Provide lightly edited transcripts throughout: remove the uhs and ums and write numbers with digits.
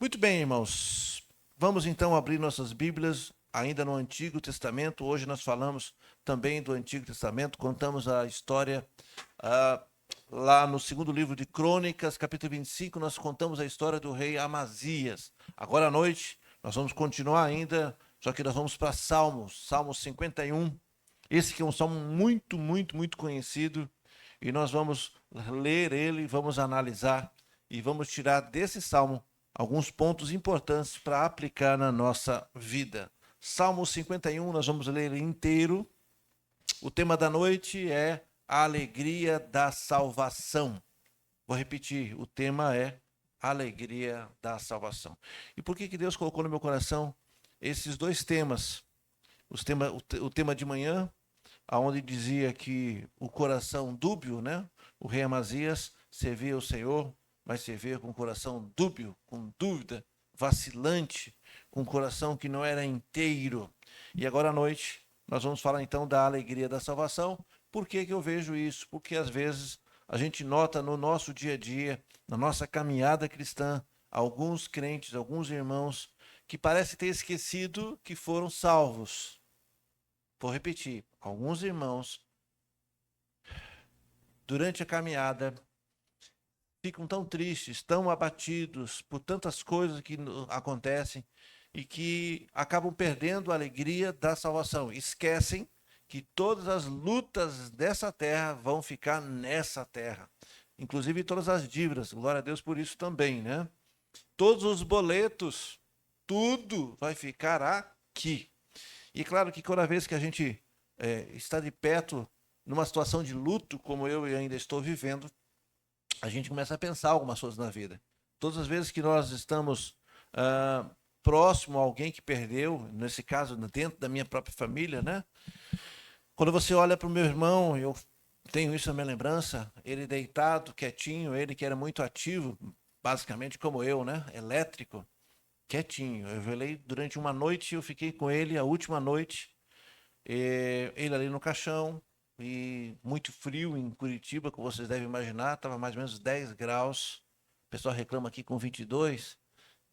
Muito bem, irmãos. Vamos então abrir nossas Bíblias ainda no Antigo Testamento. Hoje nós falamos também do Antigo Testamento, contamos a história lá no segundo livro de Crônicas, capítulo 25, nós contamos a história do rei Amazias. Agora à noite nós vamos continuar ainda, só que nós vamos para Salmos, Salmo 51. Esse que é um salmo muito conhecido, e nós vamos ler ele, vamos analisar e vamos tirar desse salmo alguns pontos importantes para aplicar na nossa vida. Salmo 51, nós vamos ler ele inteiro. O tema da noite é a alegria da salvação. Vou repetir, o tema é a alegria da salvação. E por que Deus colocou no meu coração esses dois temas? O tema de manhã, onde dizia que o coração dúbio, né? O rei Amazias servia o Senhor, mas servia com o coração dúbio, com dúvida, vacilante, com o coração que não era inteiro. E agora à noite nós vamos falar então da alegria da salvação. Por que eu vejo isso? Porque às vezes a gente nota no nosso dia a dia, na nossa caminhada cristã, alguns crentes, alguns irmãos que parecem ter esquecido que foram salvos. Vou repetir, alguns irmãos, durante a caminhada, ficam tão tristes, tão abatidos por tantas coisas que acontecem e que acabam perdendo a alegria da salvação. Esquecem que todas as lutas dessa terra vão ficar nessa terra. Inclusive todas as dívidas, glória a Deus por isso também, né? Todos os boletos, tudo vai ficar aqui. E claro que cada vez que a gente está de perto, numa situação de luto, como eu ainda estou vivendo, a gente começa a pensar algumas coisas na vida. Todas as vezes que nós estamos próximo a alguém que perdeu, nesse caso, dentro da minha própria família, né? Quando você olha para o meu irmão, eu tenho isso na minha lembrança, ele deitado, quietinho, ele que era muito ativo, basicamente como eu, né? Elétrico, quietinho. Eu velei durante uma noite, eu fiquei com ele a última noite, ele ali no caixão, e muito frio em Curitiba, como vocês devem imaginar, estava mais ou menos 10 graus. O pessoal reclama aqui com 22,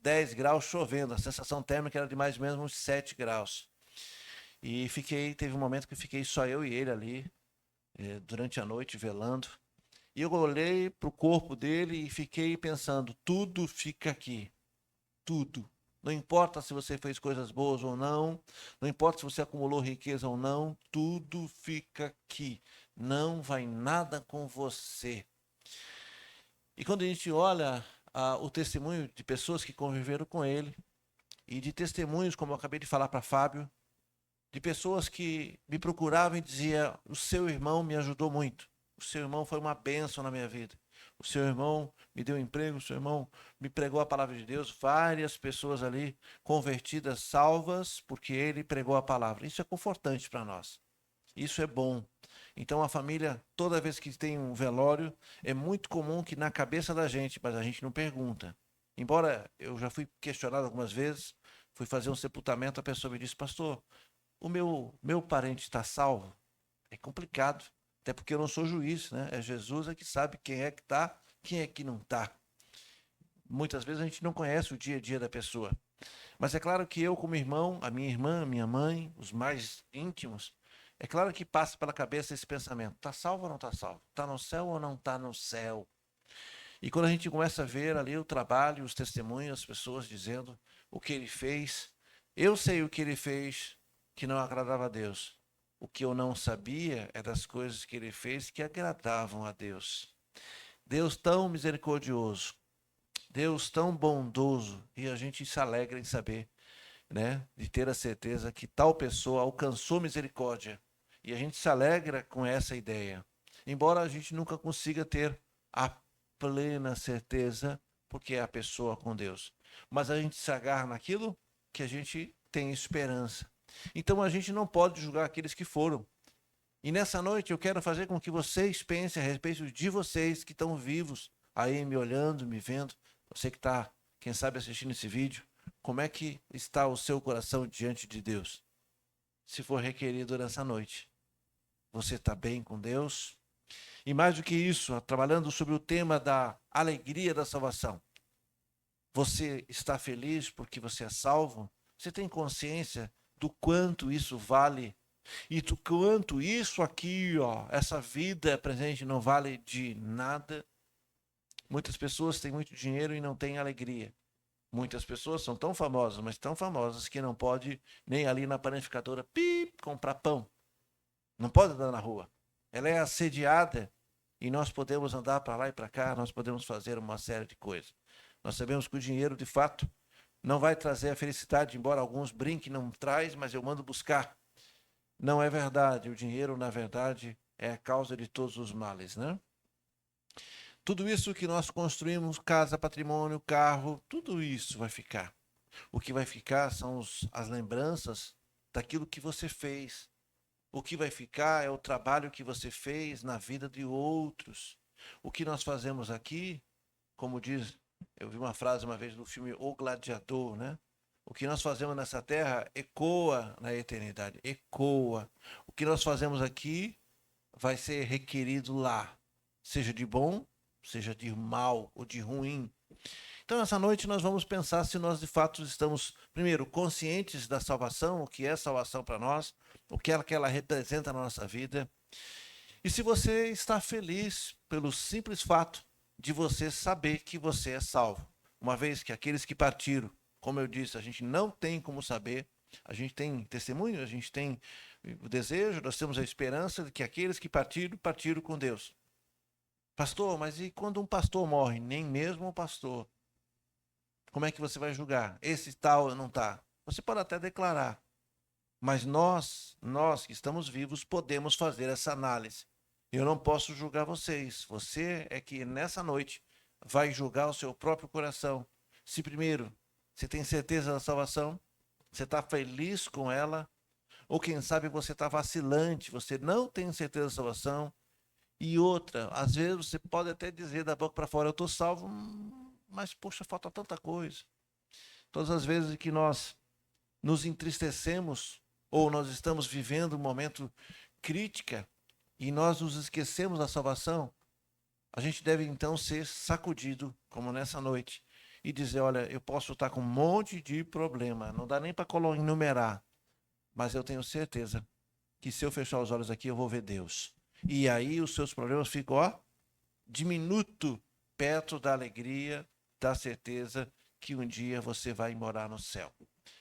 10 graus chovendo, a sensação térmica era de mais ou menos uns 7 graus. E teve um momento que fiquei só eu e ele ali, durante a noite, velando. E eu olhei para o corpo dele e fiquei pensando, tudo fica aqui, tudo. Não importa se você fez coisas boas ou não, não importa se você acumulou riqueza ou não, tudo fica aqui. Não vai nada com você. E quando a gente olha o testemunho de pessoas que conviveram com ele, e de testemunhos, como eu acabei de falar para Fábio, de pessoas que me procuravam e diziam, o seu irmão me ajudou muito, o seu irmão foi uma bênção na minha vida, o seu irmão me deu emprego, o seu irmão me pregou a palavra de Deus, várias pessoas ali convertidas, salvas, porque ele pregou a palavra. Isso é confortante para nós, isso é bom. Então a família, toda vez que tem um velório, é muito comum que na cabeça da gente, mas a gente não pergunta. Embora eu já fui questionado algumas vezes, fui fazer um sepultamento, a pessoa me disse, pastor, o meu parente está salvo? É complicado, até porque eu não sou juiz, né? É Jesus que sabe quem é que está, quem é que não está. Muitas vezes a gente não conhece o dia a dia da pessoa. Mas é claro que eu, como irmão, a minha irmã, a minha mãe, os mais íntimos, é claro que passa pela cabeça esse pensamento: está salvo ou não está salvo? Está no céu ou não está no céu? E quando a gente começa a ver ali o trabalho, os testemunhos, as pessoas dizendo o que ele fez, eu sei o que ele fez que não agradava a Deus. O que eu não sabia é das coisas que ele fez que agradavam a Deus. Deus tão misericordioso, Deus tão bondoso, e a gente se alegra em saber, né, de ter a certeza que tal pessoa alcançou misericórdia. E a gente se alegra com essa ideia. Embora a gente nunca consiga ter a plena certeza, porque é a pessoa com Deus. Mas a gente se agarra naquilo que a gente tem esperança. Então a gente não pode julgar aqueles que foram. E nessa noite eu quero fazer com que vocês pensem a respeito de vocês que estão vivos, aí me olhando, me vendo. Você que está, quem sabe, assistindo esse vídeo. Como é que está o seu coração diante de Deus? Se for requerido nessa noite, você está bem com Deus? E mais do que isso, trabalhando sobre o tema da alegria da salvação. Você está feliz porque você é salvo? Você tem consciência do quanto isso vale? E do quanto isso aqui, ó, essa vida presente não vale de nada? Muitas pessoas têm muito dinheiro e não têm alegria. Muitas pessoas são tão famosas, mas tão famosas que não pode nem ali na panificadora comprar pão. Não pode andar na rua. Ela é assediada e nós podemos andar para lá e para cá, nós podemos fazer uma série de coisas. Nós sabemos que o dinheiro, de fato, não vai trazer a felicidade, embora alguns brinquem, não traz, mas eu mando buscar. Não é verdade. O dinheiro, na verdade, é a causa de todos os males, né? Tudo isso que nós construímos, casa, patrimônio, carro, tudo isso vai ficar. O que vai ficar são as lembranças daquilo que você fez. O que vai ficar é o trabalho que você fez na vida de outros. O que nós fazemos aqui, como diz, eu vi uma frase uma vez no filme O Gladiador, né? O que nós fazemos nessa terra ecoa na eternidade, ecoa. O que nós fazemos aqui vai ser requerido lá, seja de bom, seja de mal ou de ruim. Então, essa noite nós vamos pensar se nós de fato estamos, primeiro, conscientes da salvação, o que é salvação para nós, o que ela representa na nossa vida, e se você está feliz pelo simples fato de você saber que você é salvo. Uma vez que aqueles que partiram, como eu disse, a gente não tem como saber, a gente tem testemunho, a gente tem o desejo, nós temos a esperança de que aqueles que partiram, partiram com Deus. Pastor, mas e quando um pastor morre? Nem mesmo o pastor. Como é que você vai julgar? Esse tal ou não está? Você pode até declarar, mas nós que estamos vivos, podemos fazer essa análise. Eu não posso julgar vocês. Você é que nessa noite vai julgar o seu próprio coração. Se primeiro, você tem certeza da salvação, você está feliz com ela, ou quem sabe você está vacilante, você não tem certeza da salvação. E outra, às vezes você pode até dizer da boca para fora, eu estou salvo, mas poxa, falta tanta coisa. Todas as vezes que nós nos entristecemos ou nós estamos vivendo um momento crítica e nós nos esquecemos da salvação, a gente deve então ser sacudido, como nessa noite, e dizer, olha, eu posso estar com um monte de problema, não dá nem para enumerar, mas eu tenho certeza que se eu fechar os olhos aqui, eu vou ver Deus. E aí os seus problemas ficam, ó, diminuto, perto da alegria, da certeza que um dia você vai morar no céu.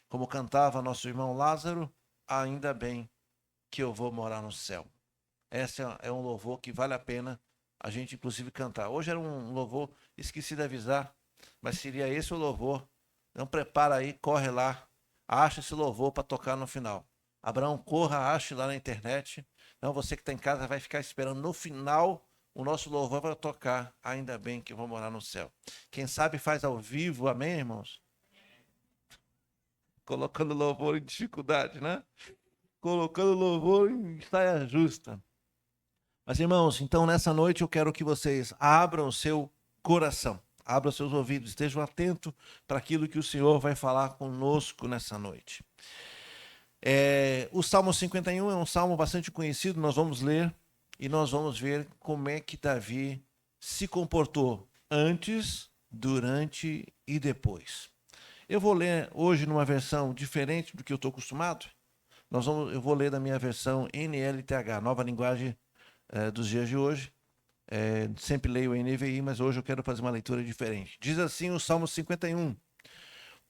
Como cantava nosso irmão Lázaro, ainda bem que eu vou morar no céu. Esse é um louvor que vale a pena a gente inclusive cantar. Hoje era um louvor, esqueci de avisar, mas seria esse o louvor. Então prepara aí, corre lá, acha esse louvor para tocar no final. Abraão, corra, ache lá na internet. Então você que está em casa vai ficar esperando no final o nosso louvor vai tocar. Ainda bem que eu vou morar no céu. Quem sabe faz ao vivo, amém, irmãos? Colocando louvor em dificuldade, né? Colocando louvor em saia justa. Mas, irmãos, então nessa noite eu quero que vocês abram o seu coração, abram seus ouvidos, estejam atentos para aquilo que o Senhor vai falar conosco nessa noite. O Salmo 51 é um salmo bastante conhecido, nós vamos ler e nós vamos ver como é que Davi se comportou antes, durante e depois. Eu vou ler hoje numa versão diferente do que eu estou acostumado. Eu vou ler da minha versão NLTH, nova linguagem dos dias de hoje. Sempre leio o NVI, mas hoje eu quero fazer uma leitura diferente. Diz assim o Salmo 51.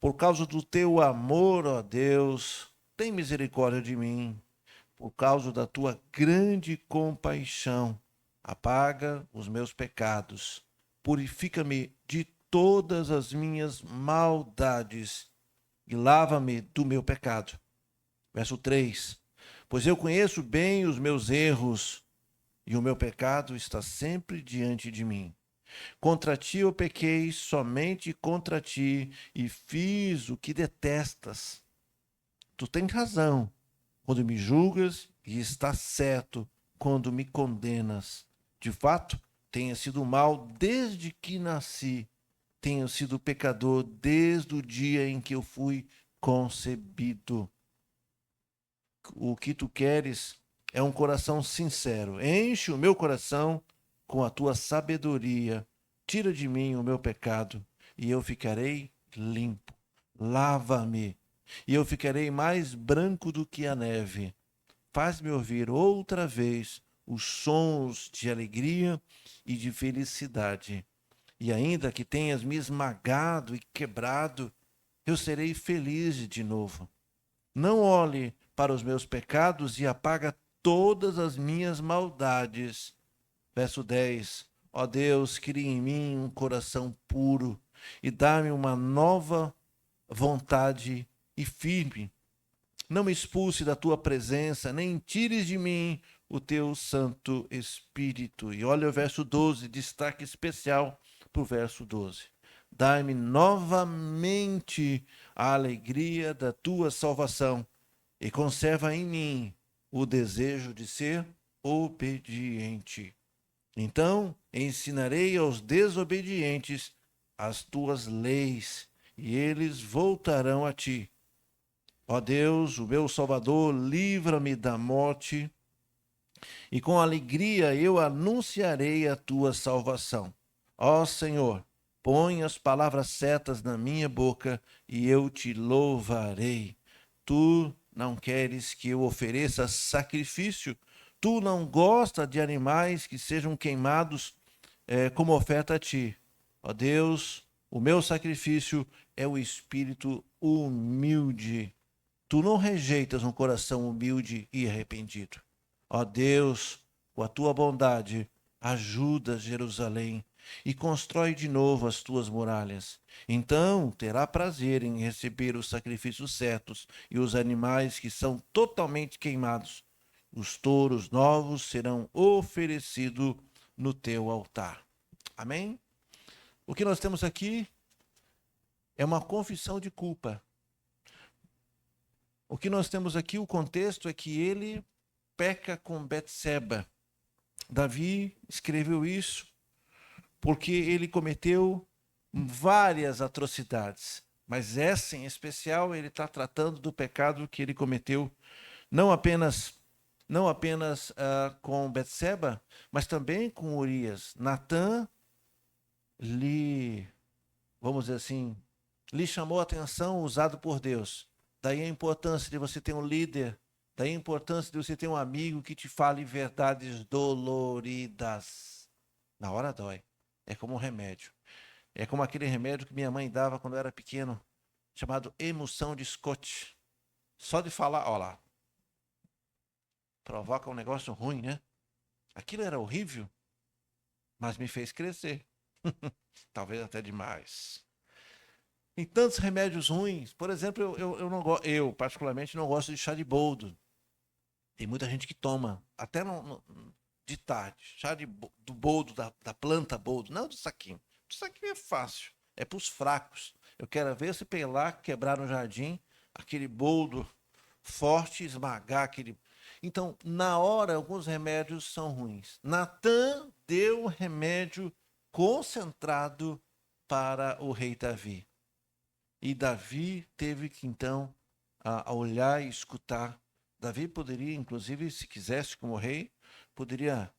Por causa do teu amor, ó Deus, tem misericórdia de mim. Por causa da tua grande compaixão, apaga os meus pecados. Purifica-me de todas as minhas maldades e lava-me do meu pecado. Verso 3. Pois eu conheço bem os meus erros e o meu pecado está sempre diante de mim. Contra ti eu pequei, somente contra ti, e fiz o que detestas. Tu tens razão quando me julgas e estás certo quando me condenas. De fato, tenho sido mal desde que nasci. Tenho sido pecador desde o dia em que eu fui concebido. O que tu queres é um coração sincero. Enche o meu coração com a tua sabedoria. Tira de mim o meu pecado e eu ficarei limpo. Lava-me, e eu ficarei mais branco do que a neve. Faz-me ouvir outra vez os sons de alegria e de felicidade. E ainda que tenhas me esmagado e quebrado, eu serei feliz de novo. Não olhe para os meus pecados e apaga todas as minhas maldades. Verso 10. Ó Deus, cria em mim um coração puro e dá-me uma nova vontade e firme. Não me expulse da tua presença, nem tires de mim o teu Santo Espírito. E olha o verso 12, destaque especial para o verso 12. Dai-me novamente a alegria da tua salvação e conserva em mim o desejo de ser obediente. Então ensinarei aos desobedientes as tuas leis, e eles voltarão a ti. Ó Deus, o meu Salvador, livra-me da morte, e com alegria eu anunciarei a tua salvação. Ó Senhor, põe as palavras certas na minha boca, e eu te louvarei. Tu não queres que eu ofereça sacrifício, tu não gostas de animais que sejam queimados como oferta a ti. Ó Deus, o meu sacrifício é o espírito humilde. Tu não rejeitas um coração humilde e arrependido. Ó Deus, com a tua bondade, ajuda Jerusalém e constrói de novo as tuas muralhas. Então terá prazer em receber os sacrifícios certos e os animais que são totalmente queimados. Os touros novos serão oferecidos no teu altar. Amém? O que nós temos aqui é uma confissão de culpa. O que nós temos aqui, o contexto é que ele peca com Betseba. Davi escreveu isso porque ele cometeu várias atrocidades, mas essa em especial ele está tratando do pecado que ele cometeu não apenas com Betseba, mas também com Urias. Natã vamos dizer assim, lhe chamou a atenção usado por Deus. Daí a importância de você ter um líder, daí a importância de você ter um amigo que te fale verdades doloridas. Na hora dói. É como um remédio. É como aquele remédio que minha mãe dava quando eu era pequeno, chamado emulsão de Scott. Só de falar, ó lá, provoca um negócio ruim, né? Aquilo era horrível, mas me fez crescer. Talvez até demais. Tem tantos remédios ruins. Por exemplo, eu particularmente não gosto de chá de boldo. Tem muita gente que toma, até de tarde, do boldo, da planta boldo, não do saquinho. O saquinho é fácil, é para os fracos. Eu quero ver se pelar, quebrar no jardim, aquele boldo forte, esmagar aquele... Então, na hora, alguns remédios são ruins. Natã deu remédio concentrado para o rei Davi. E Davi teve que, então, a olhar e escutar. Davi poderia, inclusive, se quisesse, como rei, poderia,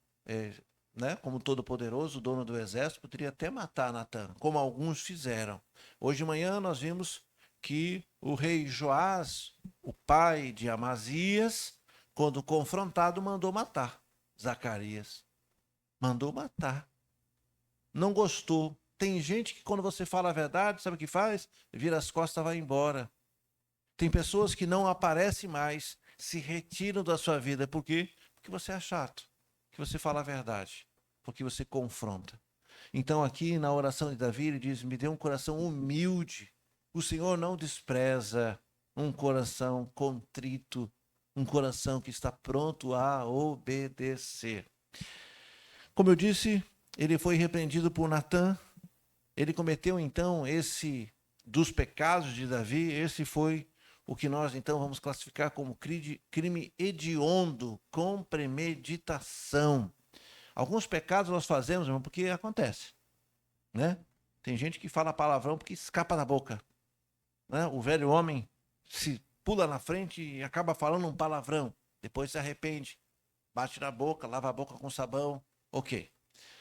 né, como todo-poderoso, dono do exército, poderia até matar Natã, como alguns fizeram. Hoje de manhã nós vimos que o rei Joás, o pai de Amazias, quando confrontado, mandou matar Zacarias. Mandou matar. Não gostou. Tem gente que quando você fala a verdade, sabe o que faz? Vira as costas e vai embora. Tem pessoas que não aparecem mais, se retiram da sua vida. Por quê? Porque você é chato, que você fala a verdade, porque você confronta. Então aqui na oração de Davi ele diz, me dê um coração humilde. O Senhor não despreza um coração contrito, um coração que está pronto a obedecer. Como eu disse, ele foi repreendido por Natã. Ele cometeu então dos pecados de Davi, esse foi o que nós então vamos classificar como crime hediondo, com premeditação. Alguns pecados nós fazemos, irmão, porque acontece, né? Tem gente que fala palavrão porque escapa da boca, né? O velho homem se pula na frente e acaba falando um palavrão, depois se arrepende, bate na boca, lava a boca com sabão, ok.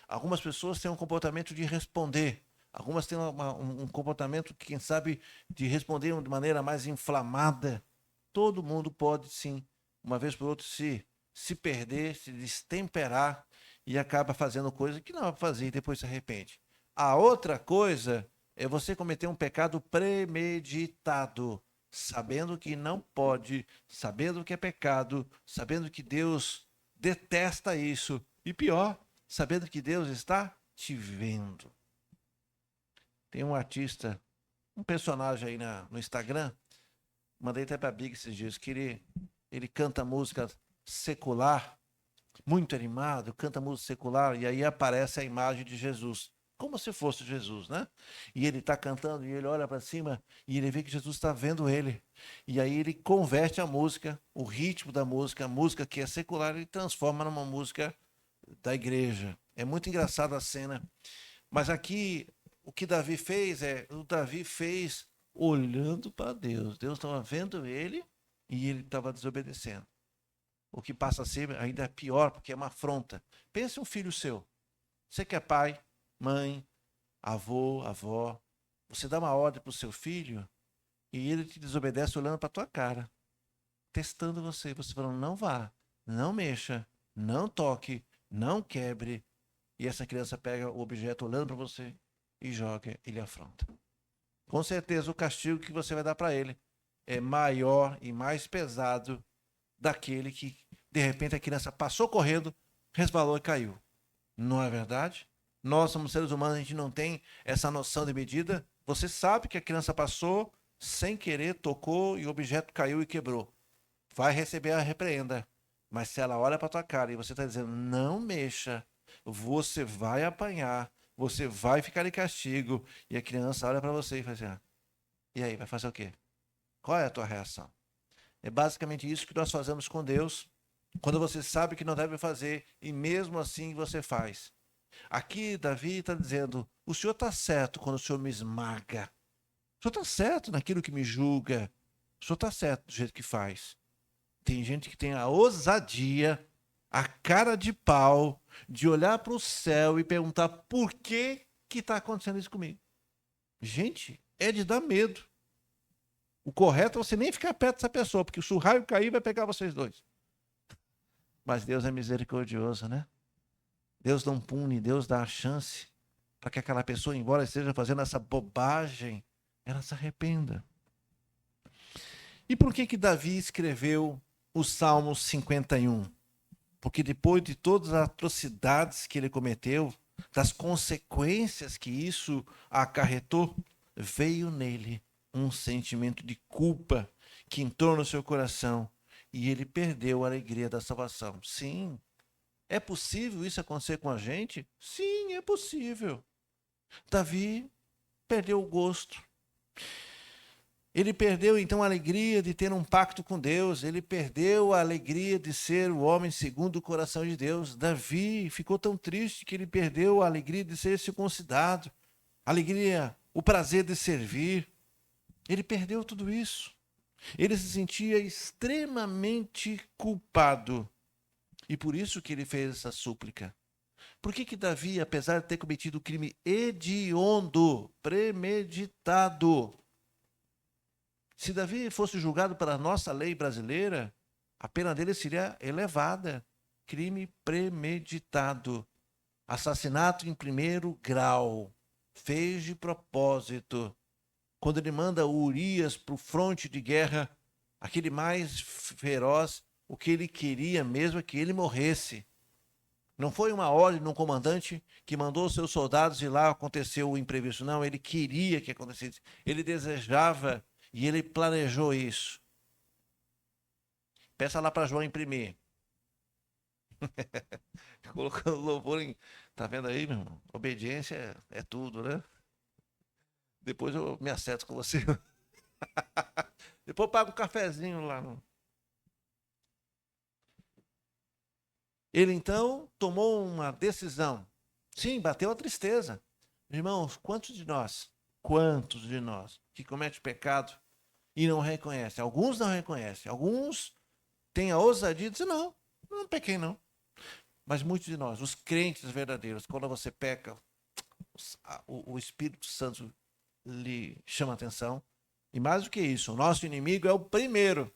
Algumas pessoas têm um comportamento de responder Algumas têm um comportamento, quem sabe, de responder de maneira mais inflamada. Todo mundo pode, sim, uma vez por outra, se perder, se destemperar e acaba fazendo coisa que não é para fazer e depois se arrepende. A outra coisa é você cometer um pecado premeditado, sabendo que não pode, sabendo que é pecado, sabendo que Deus detesta isso e pior, sabendo que Deus está te vendo. Tem um artista, um personagem aí no Instagram, mandei até para a Big esses dias, que ele canta música secular, muito animado, canta música secular, e aí aparece a imagem de Jesus, como se fosse Jesus, né? E ele está cantando, e ele olha para cima, e ele vê que Jesus está vendo ele. E aí ele converte a música, o ritmo da música, a música que é secular, ele transforma numa música da igreja. É muito engraçada a cena. Mas aqui, o que Davi fez o Davi fez olhando para Deus. Deus estava vendo ele e ele estava desobedecendo. O que passa a ser ainda pior, porque é uma afronta. Pense um filho seu. Você que é pai, mãe, avô, avó. Você dá uma ordem para o seu filho e ele te desobedece olhando para a tua cara, testando você. Você falando, não vá, não mexa, não toque, não quebre. E essa criança pega o objeto olhando para você e joga, ele afronta. Com certeza o castigo que você vai dar para ele é maior e mais pesado daquele que, de repente, a criança passou correndo, resbalou e caiu. Não é verdade? Nós somos seres humanos, a gente não tem essa noção de medida. Você sabe que a criança passou sem querer, tocou e o objeto caiu e quebrou. Vai receber a repreenda. Mas se ela olha para tua cara e você está dizendo, não mexa, você vai apanhar, você vai ficar de castigo, e a criança olha para você e fala assim, e aí, vai fazer o quê? Qual é a tua reação? É basicamente isso que nós fazemos com Deus, quando você sabe que não deve fazer, e mesmo assim você faz. Aqui, Davi está dizendo, o Senhor está certo quando o Senhor me esmaga. O Senhor está certo naquilo que me julga. O Senhor está certo do jeito que faz. Tem gente que tem a ousadia, a cara de pau, de olhar para o céu e perguntar por que está acontecendo isso comigo. Gente, é de dar medo. O correto é você nem ficar perto dessa pessoa, porque se o raio cair, vai pegar vocês dois. Mas Deus é misericordioso, né? Deus não pune, Deus dá a chance para que aquela pessoa, embora esteja fazendo essa bobagem, ela se arrependa. E por que Davi escreveu o Salmo 51? Porque depois de todas as atrocidades que ele cometeu, das consequências que isso acarretou, veio nele um sentimento de culpa que entrou no seu coração e ele perdeu a alegria da salvação. Sim, é possível isso acontecer com a gente? Sim, é possível. Davi perdeu o gosto. Ele perdeu então a alegria de ter um pacto com Deus, ele perdeu a alegria de ser o homem segundo o coração de Deus. Davi ficou tão triste que ele perdeu a alegria de ser circuncidado, a alegria, o prazer de servir. Ele perdeu tudo isso. Ele se sentia extremamente culpado e por isso que ele fez essa súplica. Por que Davi, apesar de ter cometido um crime hediondo, premeditado, se Davi fosse julgado pela nossa lei brasileira, a pena dele seria elevada. Crime premeditado. Assassinato em primeiro grau. Fez de propósito. Quando ele manda o Urias para o fronte de guerra, aquele mais feroz, o que ele queria mesmo é que ele morresse. Não foi uma ordem de um comandante que mandou seus soldados e lá aconteceu o imprevisto. Não, ele queria que acontecesse. Ele desejava e ele planejou isso. Peça lá para João imprimir. Colocando louvor em... Tá vendo aí, meu irmão? Obediência é tudo, né? Depois eu me acerto com você. Depois eu pago um cafezinho lá. Ele então tomou uma decisão. Sim, bateu a tristeza. Irmãos, quantos de nós que comete pecado e não reconhece? Alguns não reconhecem, alguns têm a ousadia de dizer, não pequei não. Mas muitos de nós, os crentes verdadeiros, quando você peca, o Espírito Santo lhe chama a atenção. E mais do que isso, o nosso inimigo é o primeiro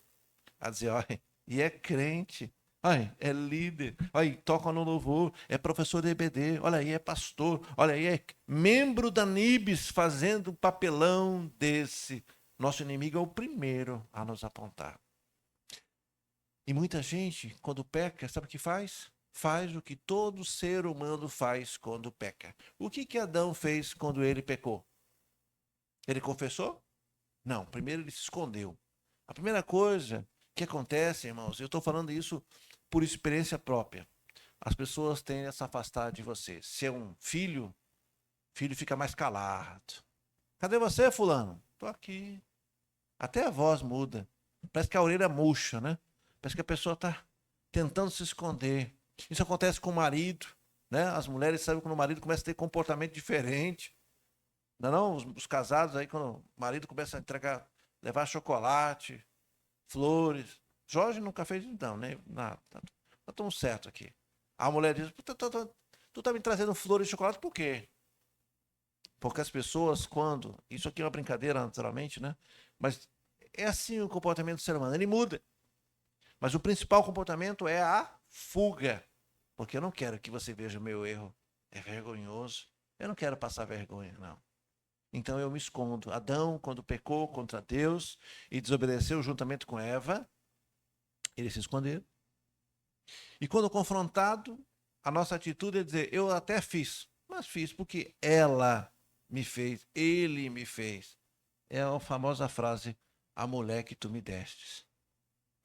a dizer, olha, e é crente, olha, é líder, olha, toca no louvor, é professor de EBD, olha aí, é pastor, olha aí, é membro da NIBS fazendo um papelão desse. Nosso inimigo é o primeiro a nos apontar. E muita gente, quando peca, sabe o que faz? Faz o que todo ser humano faz quando peca. O que Adão fez quando ele pecou? Ele confessou? Não, primeiro ele se escondeu. A primeira coisa que acontece, irmãos, eu estou falando isso por experiência própria. As pessoas tendem a se afastar de você. Se é um filho, o filho fica mais calado. Cadê você, fulano? Estou aqui. Até a voz muda. Parece que a orelha murcha, né? Parece que a pessoa está tentando se esconder. Isso acontece com o marido, né? As mulheres sabem quando o marido começa a ter comportamento diferente. Não, é não? Os casados aí, quando o marido começa a entregar, levar chocolate, flores. Jorge nunca fez isso, não, né? Nada, tá tão certo aqui. A mulher diz: tu tá me trazendo flores e chocolate por quê? Porque as pessoas, quando. Isso aqui é uma brincadeira, naturalmente, né? Mas é assim o comportamento do ser humano, ele muda. Mas o principal comportamento é a fuga. Porque eu não quero que você veja o meu erro. É vergonhoso. Eu não quero passar vergonha, não. Então eu me escondo. Adão, quando pecou contra Deus e desobedeceu juntamente com Eva, ele se escondeu. E quando confrontado, a nossa atitude é dizer: eu até fiz, mas fiz porque ela me fez, ele me fez. É a famosa frase: a mulher que tu me destes.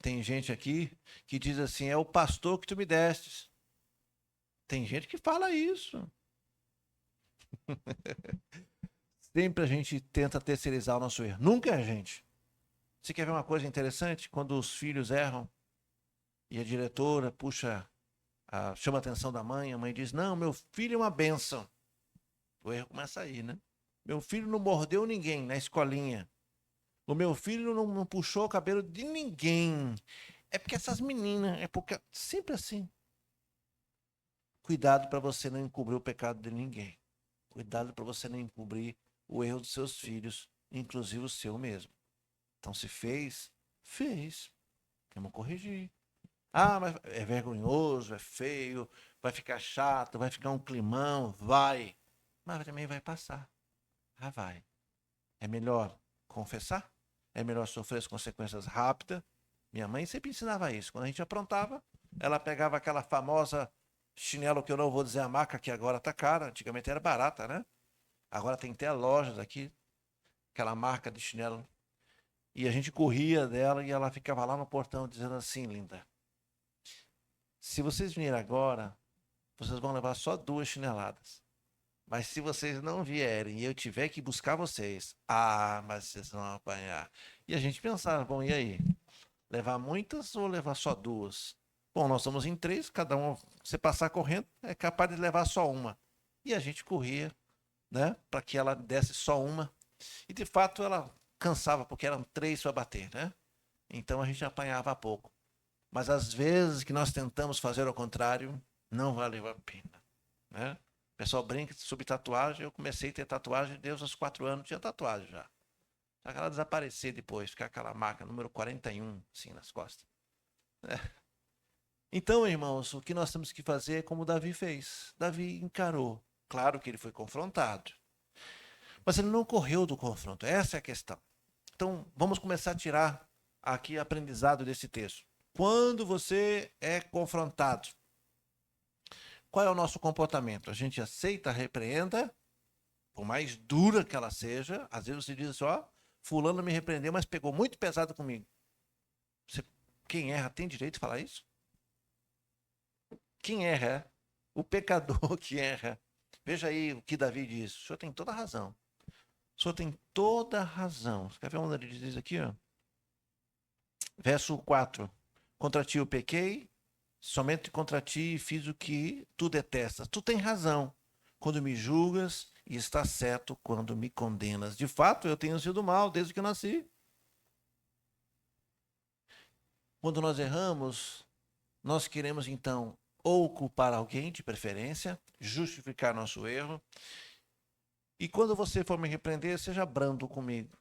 Tem gente aqui que diz assim: é o pastor que tu me destes. Tem gente que fala isso. Sempre a gente tenta terceirizar o nosso erro. Nunca é a gente. Você quer ver uma coisa interessante? Quando os filhos erram e a diretora chama a atenção da mãe, a mãe diz: não, meu filho é uma bênção. O erro começa aí, né? Meu filho não mordeu ninguém na escolinha. O meu filho não puxou o cabelo de ninguém. É porque essas meninas, é porque. Sempre assim. Cuidado para você não encobrir o pecado de ninguém. Cuidado para você não encobrir o erro dos seus filhos, inclusive o seu mesmo. Então, se fez, fez. Vamos corrigir. Ah, mas é vergonhoso, é feio, vai ficar chato, vai ficar um climão, vai. Mas também vai passar. Ah, vai. É melhor confessar? É melhor sofrer as consequências rápidas? Minha mãe sempre ensinava isso. Quando a gente aprontava, ela pegava aquela famosa chinelo que eu não vou dizer a marca, que agora tá cara. Antigamente era barata, né? Agora tem até lojas aqui, aquela marca de chinelo. E a gente corria dela e ela ficava lá no portão dizendo assim: linda, se vocês virem agora, vocês vão levar só 2 chineladas. Mas se vocês não vierem e eu tiver que buscar vocês, mas vocês vão apanhar. E a gente pensava: bom, e aí? Levar muitas ou levar só 2? Bom, nós estamos em 3, cada um, você passar correndo, é capaz de levar só uma. E a gente corria, né, para que ela desse só uma. E de fato ela cansava, porque eram 3 para bater, né? Então a gente apanhava pouco. Mas às vezes que nós tentamos fazer ao contrário, não valeu a pena, né? O pessoal brinca sobre tatuagem. Eu comecei a ter tatuagem, Deus, aos 4 anos tinha tatuagem já. Só que ela desaparecer depois, ficar aquela marca número 41, assim, nas costas. Então, irmãos, o que nós temos que fazer é como Davi fez. Davi encarou. Claro que ele foi confrontado, mas ele não correu do confronto. Essa é a questão. Então, vamos começar a tirar aqui aprendizado desse texto. Quando você é confrontado, qual é o nosso comportamento? A gente aceita a repreenda, por mais dura que ela seja. Às vezes você diz assim: ó, fulano me repreendeu, mas pegou muito pesado comigo. Você, quem erra tem direito de falar isso? Quem erra é o pecador que erra. Veja aí o que Davi diz. O senhor tem toda a razão. O senhor tem toda a razão. Você quer ver onde ele diz aqui? Ó? Verso 4. Contra ti eu pequei, somente contra ti fiz o que tu detestas. Tu tens razão quando me julgas e está certo quando me condenas. De fato, eu tenho sido mal desde que eu nasci. Quando nós erramos, nós queremos então ou culpar alguém de preferência, justificar nosso erro. E quando você for me repreender, seja brando comigo.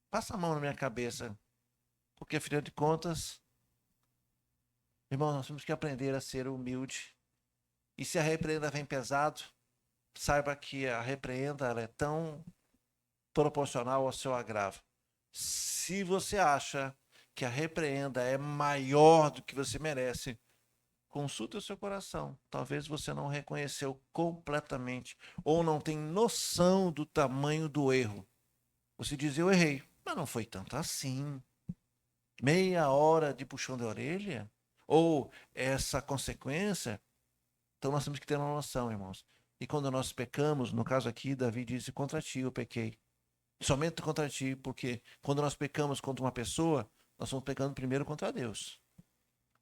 Passa a mão na minha cabeça. Porque, afinal de contas, irmão, nós temos que aprender a ser humilde. E se a repreenda vem pesado, saiba que a repreenda ela é tão proporcional ao seu agravo. Se você acha que a repreenda é maior do que você merece, consulte o seu coração. Talvez você não reconheceu completamente ou não tem noção do tamanho do erro. Você diz, eu errei, mas não foi tanto assim. Meia hora de puxão de orelha? Ou essa consequência? Então nós temos que ter uma noção, irmãos. E quando nós pecamos, no caso aqui, Davi disse, contra ti eu pequei. Somente contra ti, porque quando nós pecamos contra uma pessoa, nós estamos pecando primeiro contra Deus.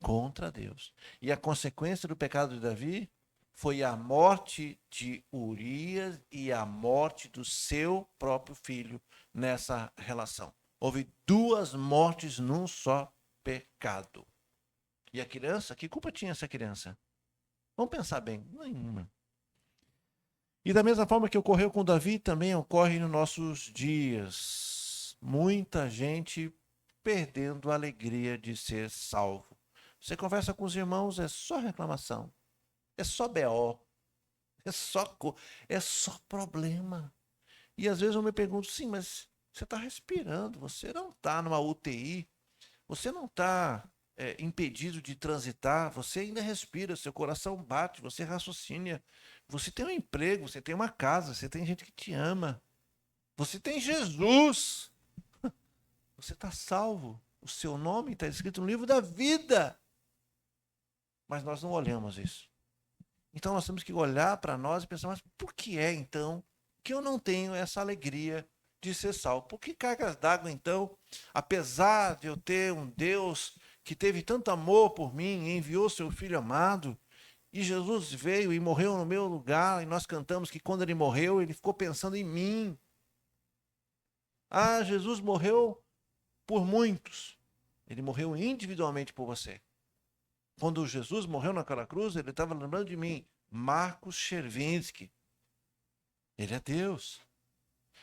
Contra Deus. E a consequência do pecado de Davi foi a morte de Urias e a morte do seu próprio filho nessa relação. Houve duas mortes num só pecado. E a criança, que culpa tinha essa criança? Vamos pensar bem, nenhuma. E da mesma forma que ocorreu com Davi, também ocorre nos nossos dias. Muita gente perdendo a alegria de ser salvo. Você conversa com os irmãos, é só reclamação, é só BO, é só problema. E às vezes eu me pergunto, sim, mas você está respirando, você não está numa UTI, você não está impedido de transitar, você ainda respira, seu coração bate, você raciocina, você tem um emprego, você tem uma casa, você tem gente que te ama, você tem Jesus, você está salvo, o seu nome está escrito no livro da vida. Mas nós não olhamos isso. Então nós temos que olhar para nós e pensar, mas por que é então que eu não tenho essa alegria de ser salvo? Por que cargas d'água então, apesar de eu ter um Deus que teve tanto amor por mim e enviou seu Filho amado, e Jesus veio e morreu no meu lugar, e nós cantamos que quando ele morreu, ele ficou pensando em mim. Ah, Jesus morreu por muitos. Ele morreu individualmente por você. Quando Jesus morreu naquela cruz, ele estava lembrando de mim. Marcos Chervinsky. Ele é Deus.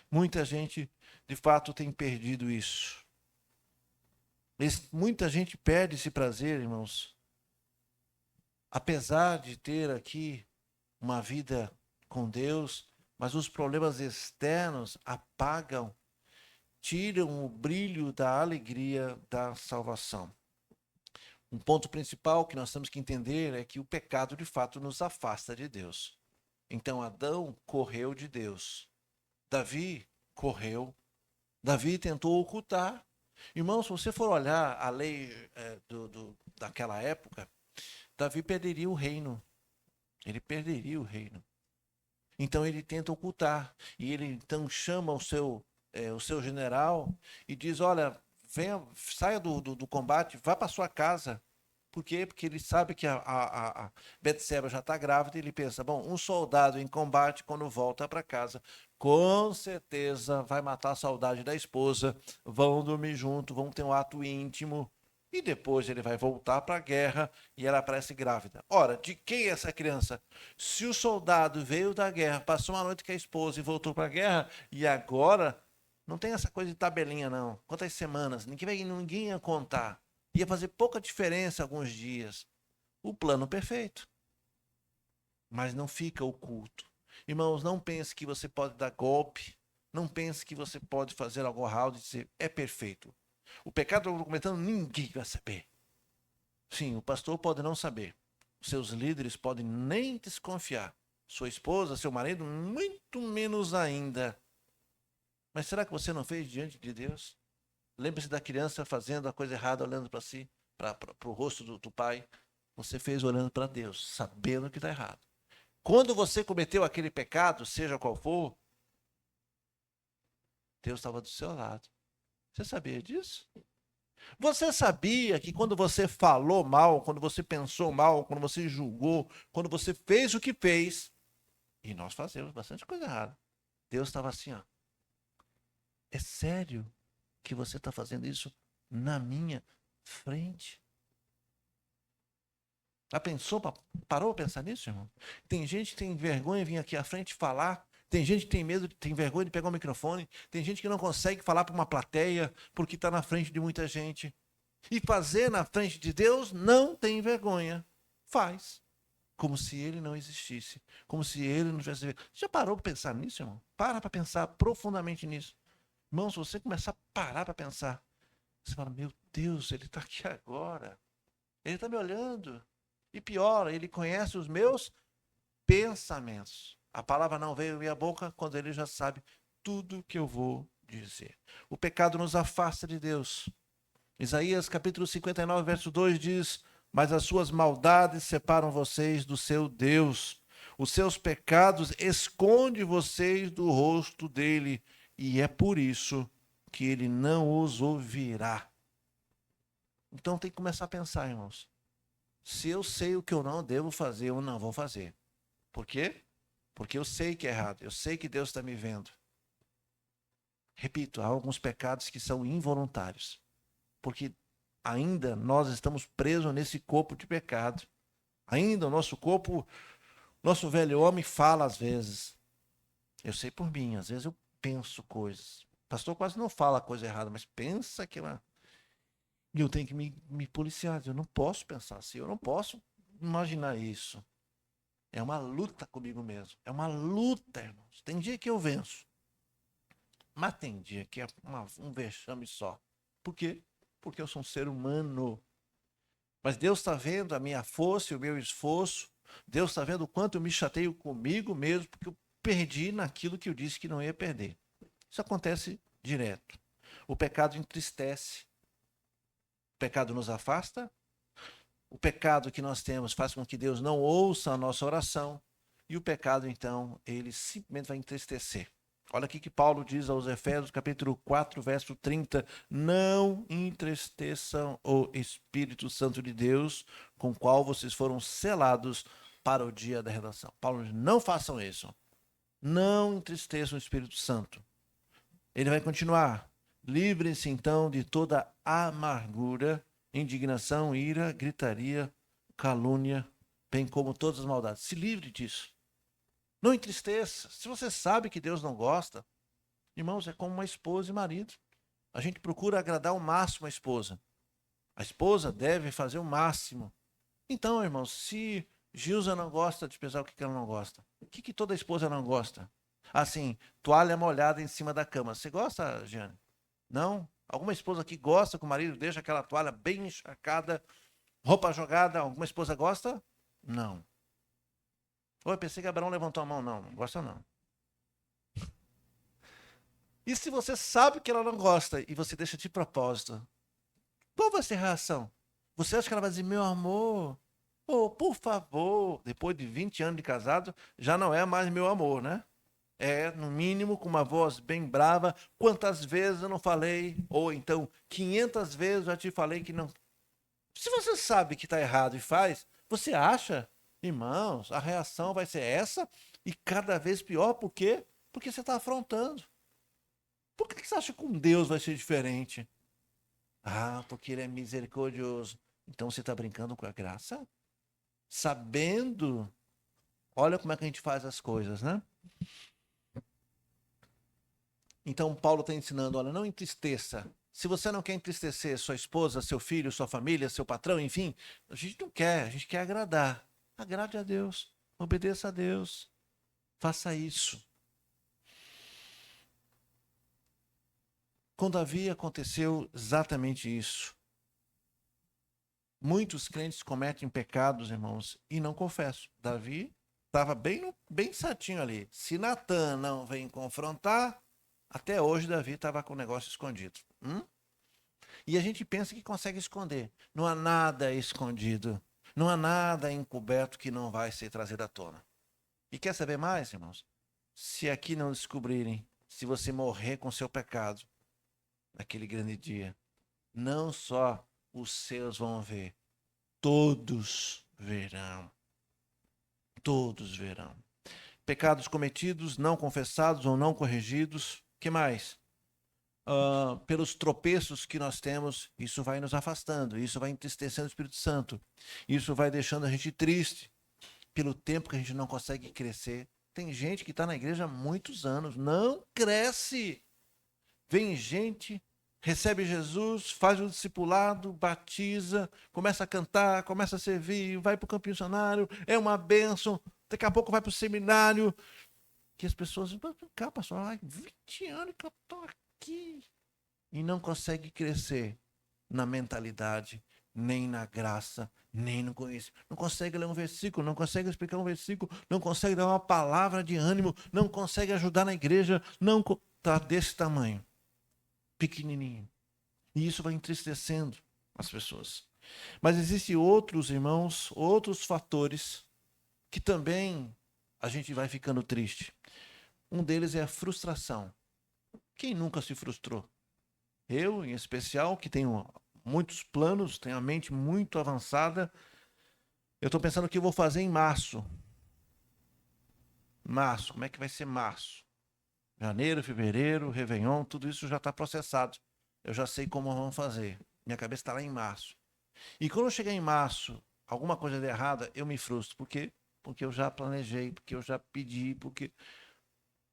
Muita gente, de fato, tem perdido isso. Muita gente perde esse prazer, irmãos. Apesar de ter aqui uma vida com Deus, mas os problemas externos apagam, tiram o brilho da alegria da salvação. Um ponto principal que nós temos que entender é que o pecado, de fato, nos afasta de Deus. Então, Adão correu de Deus. Davi correu. Davi tentou ocultar. Irmãos, se você for olhar a lei daquela época, Davi perderia o reino. Ele perderia o reino. Então, ele tenta ocultar. E ele, então, chama o seu general e diz, olha, venha, saia do combate, vá para sua casa. Por quê? Porque ele sabe que a Betseba já está grávida e ele pensa, bom, um soldado em combate, quando volta para casa, com certeza vai matar a saudade da esposa, vão dormir junto, vão ter um ato íntimo e depois ele vai voltar para a guerra e ela aparece grávida. Ora, de quem é essa criança? Se o soldado veio da guerra, passou uma noite com a esposa e voltou para a guerra e agora não tem essa coisa de tabelinha não, quantas semanas, ninguém ia contar. Ia fazer pouca diferença alguns dias. O plano perfeito. Mas não fica oculto. Irmãos, não pense que você pode dar golpe. Não pense que você pode fazer algo errado e dizer, é perfeito. O pecado que eu estou cometendo, ninguém vai saber. Sim, o pastor pode não saber. Seus líderes podem nem desconfiar. Sua esposa, seu marido, muito menos ainda. Mas será que você não fez diante de Deus? Lembre-se da criança fazendo a coisa errada, olhando para si, para o rosto do pai. Você fez olhando para Deus, sabendo que está errado. Quando você cometeu aquele pecado, seja qual for, Deus estava do seu lado. Você sabia disso? Você sabia que quando você falou mal, quando você pensou mal, quando você julgou, quando você fez o que fez, e nós fazemos bastante coisa errada, Deus estava assim, ó. É sério que você está fazendo isso na minha frente? Já pensou, parou a pensar nisso, irmão? Tem gente que tem vergonha de vir aqui à frente falar Tem gente que tem medo, tem vergonha de pegar o microfone. Tem gente que não consegue falar para uma plateia porque está na frente de muita gente. E fazer na frente de Deus não tem vergonha. Faz. Como se ele não existisse. Como se ele não tivesse. Já parou para pensar nisso, irmão? Para pensar profundamente nisso. Irmão, se você começar a parar para pensar, você fala, meu Deus, ele está aqui agora. Ele está me olhando. E pior, ele conhece os meus pensamentos. A palavra não veio à minha boca quando ele já sabe tudo que eu vou dizer. O pecado nos afasta de Deus. Isaías capítulo 59, verso 2 diz: mas as suas maldades separam vocês do seu Deus. Os seus pecados escondem vocês do rosto dele. E é por isso que ele não os ouvirá. Então tem que começar a pensar, irmãos. Se eu sei o que eu não devo fazer, eu não vou fazer. Por quê? Porque eu sei que é errado. Eu sei que Deus está me vendo. Repito, há alguns pecados que são involuntários. Porque ainda nós estamos presos nesse corpo de pecado. Ainda o nosso corpo, nosso velho homem fala às vezes. Eu sei por mim, às vezes eu penso coisas. O pastor quase não fala coisa errada, mas pensa que ela... E eu tenho que me policiar. Eu não posso pensar assim, eu não posso imaginar isso. É uma luta comigo mesmo. É uma luta, irmãos. Tem dia que eu venço. Mas tem dia que é um vexame só. Por quê? Porque eu sou um ser humano. Mas Deus está vendo a minha força e o meu esforço. Deus está vendo o quanto eu me chateio comigo mesmo, porque eu perdi naquilo que eu disse que não ia perder. Isso acontece direto. O pecado entristece. O pecado nos afasta. O pecado que nós temos faz com que Deus não ouça a nossa oração. E o pecado, então, ele simplesmente vai entristecer. Olha aqui que Paulo diz aos Efésios, capítulo 4, verso 30. Não entristeçam o Espírito Santo de Deus, com o qual vocês foram selados para o dia da redenção. Paulo diz, não façam isso. Não entristeçam o Espírito Santo. Ele vai continuar. Livrem-se, então, de toda amargura, indignação, ira, gritaria, calúnia, bem como todas as maldades. Se livre disso. Não entristeça. Se você sabe que Deus não gosta, irmãos, é como uma esposa e marido. A gente procura agradar ao máximo a esposa. A esposa deve fazer o máximo. Então, irmãos, se Gilza não gosta de pensar o que ela não gosta, o que toda esposa não gosta? Assim, toalha molhada em cima da cama. Você gosta, Jeane? Não? Alguma esposa que gosta que o marido deixa aquela toalha bem encharcada, roupa jogada? Alguma esposa gosta? Não. Eu pensei que Abraão levantou a mão. Não, não gosta não. E se você sabe que ela não gosta e você deixa de propósito, qual vai ser a reação? Você acha que ela vai dizer, meu amor, oh, por favor, depois de 20 anos de casado, já não é mais meu amor, né? É, no mínimo, com uma voz bem brava, quantas vezes eu não falei, ou então 500 vezes eu já te falei que não. Se você sabe que está errado e faz, você acha, irmãos, a reação vai ser essa e cada vez pior, por quê? Porque você está afrontando. Por que você acha que com Deus vai ser diferente? Ah, porque ele é misericordioso. Então você está brincando com a graça? Sabendo, olha como é que a gente faz as coisas, né? Então Paulo está ensinando, olha, não entristeça. Se você não quer entristecer sua esposa, seu filho, sua família, seu patrão, enfim, a gente não quer, a gente quer agradar. Agrade a Deus, obedeça a Deus, faça isso. Com Davi aconteceu exatamente isso. Muitos crentes cometem pecados, irmãos, e não confessam. Davi estava bem certinho ali. Se Natan não vem confrontar, até hoje Davi estava com o negócio escondido. E a gente pensa que consegue esconder. Não há nada escondido. Não há nada encoberto que não vai ser trazido à tona. E quer saber mais, irmãos? Se aqui não descobrirem, se você morrer com seu pecado, naquele grande dia, não só os seus vão ver, todos verão. Todos verão. Pecados cometidos, não confessados ou não corrigidos. Que mais? Pelos tropeços que nós temos, isso vai nos afastando, isso vai entristecendo o Espírito Santo, isso vai deixando a gente triste pelo tempo que a gente não consegue crescer Tem gente que está na igreja há muitos anos, não cresce. Vem gente, recebe Jesus, faz o discipulado, batiza, começa a cantar, começa a servir, vai para o campo missionário, é uma bênção, daqui a pouco vai para o seminário, que as pessoas, cá, pastor, 20 anos que eu estou aqui, e não consegue crescer na mentalidade, nem na graça, nem no conhecimento. Não consegue ler um versículo, não consegue explicar um versículo, não consegue dar uma palavra de ânimo, não consegue ajudar na igreja, não está desse tamanho, pequenininho. E isso vai entristecendo as pessoas. Mas existem outros, irmãos, outros fatores que também a gente vai ficando triste. Um deles é a frustração. Quem nunca se frustrou? Eu, em especial, que tenho muitos planos, tenho a mente muito avançada. Eu estou pensando o que eu vou fazer em março. Março, como é que vai ser março? Janeiro, fevereiro, Réveillon, tudo isso já está processado. Eu já sei como vamos fazer. Minha cabeça está lá em março. E quando eu chegar em março, alguma coisa der errada, eu me frustro. Por quê? Porque eu já planejei, porque eu já pedi, porque...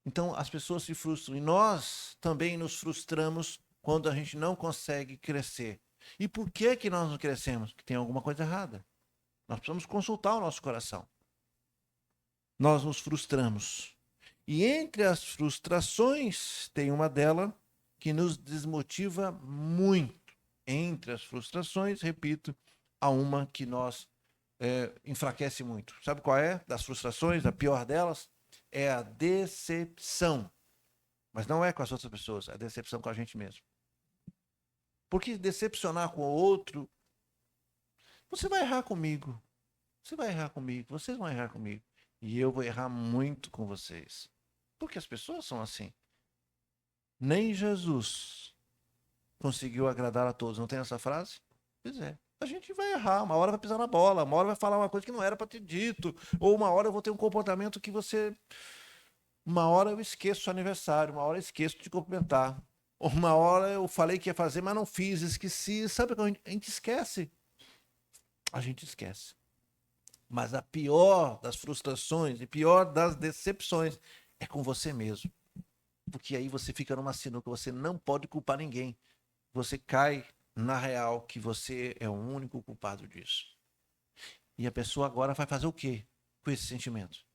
Então, as pessoas se frustram. E nós também nos frustramos quando a gente não consegue crescer. E por que que nós não crescemos? Porque tem alguma coisa errada. Nós precisamos consultar o nosso coração. Nós nos frustramos. E entre as frustrações, tem uma delas que nos desmotiva muito. Entre as frustrações, repito, há uma que nos enfraquece muito. Sabe qual é? Das frustrações, a pior delas? É a decepção. Mas não é com as outras pessoas, é a decepção com a gente mesmo. Porque decepcionar com o outro, você vai errar comigo. Você vai errar comigo, vocês vão errar comigo. E eu vou errar muito com vocês. Porque as pessoas são assim. Nem Jesus conseguiu agradar a todos. Não tem essa frase? Pois é. A gente vai errar, uma hora vai pisar na bola, uma hora vai falar uma coisa que não era para ter dito, ou uma hora eu vou ter um comportamento que você... Uma hora eu esqueço o seu aniversário, uma hora eu esqueço de cumprimentar. Uma hora eu falei que ia fazer, mas não fiz, esqueci. Sabe quando a gente esquece? A gente esquece. Mas a pior das frustrações e pior das decepções é com você mesmo. Porque aí você fica numa sinuca, você não pode culpar ninguém. Você cai na real que você é o único culpado disso. E a pessoa agora vai fazer o quê com esse sentimento?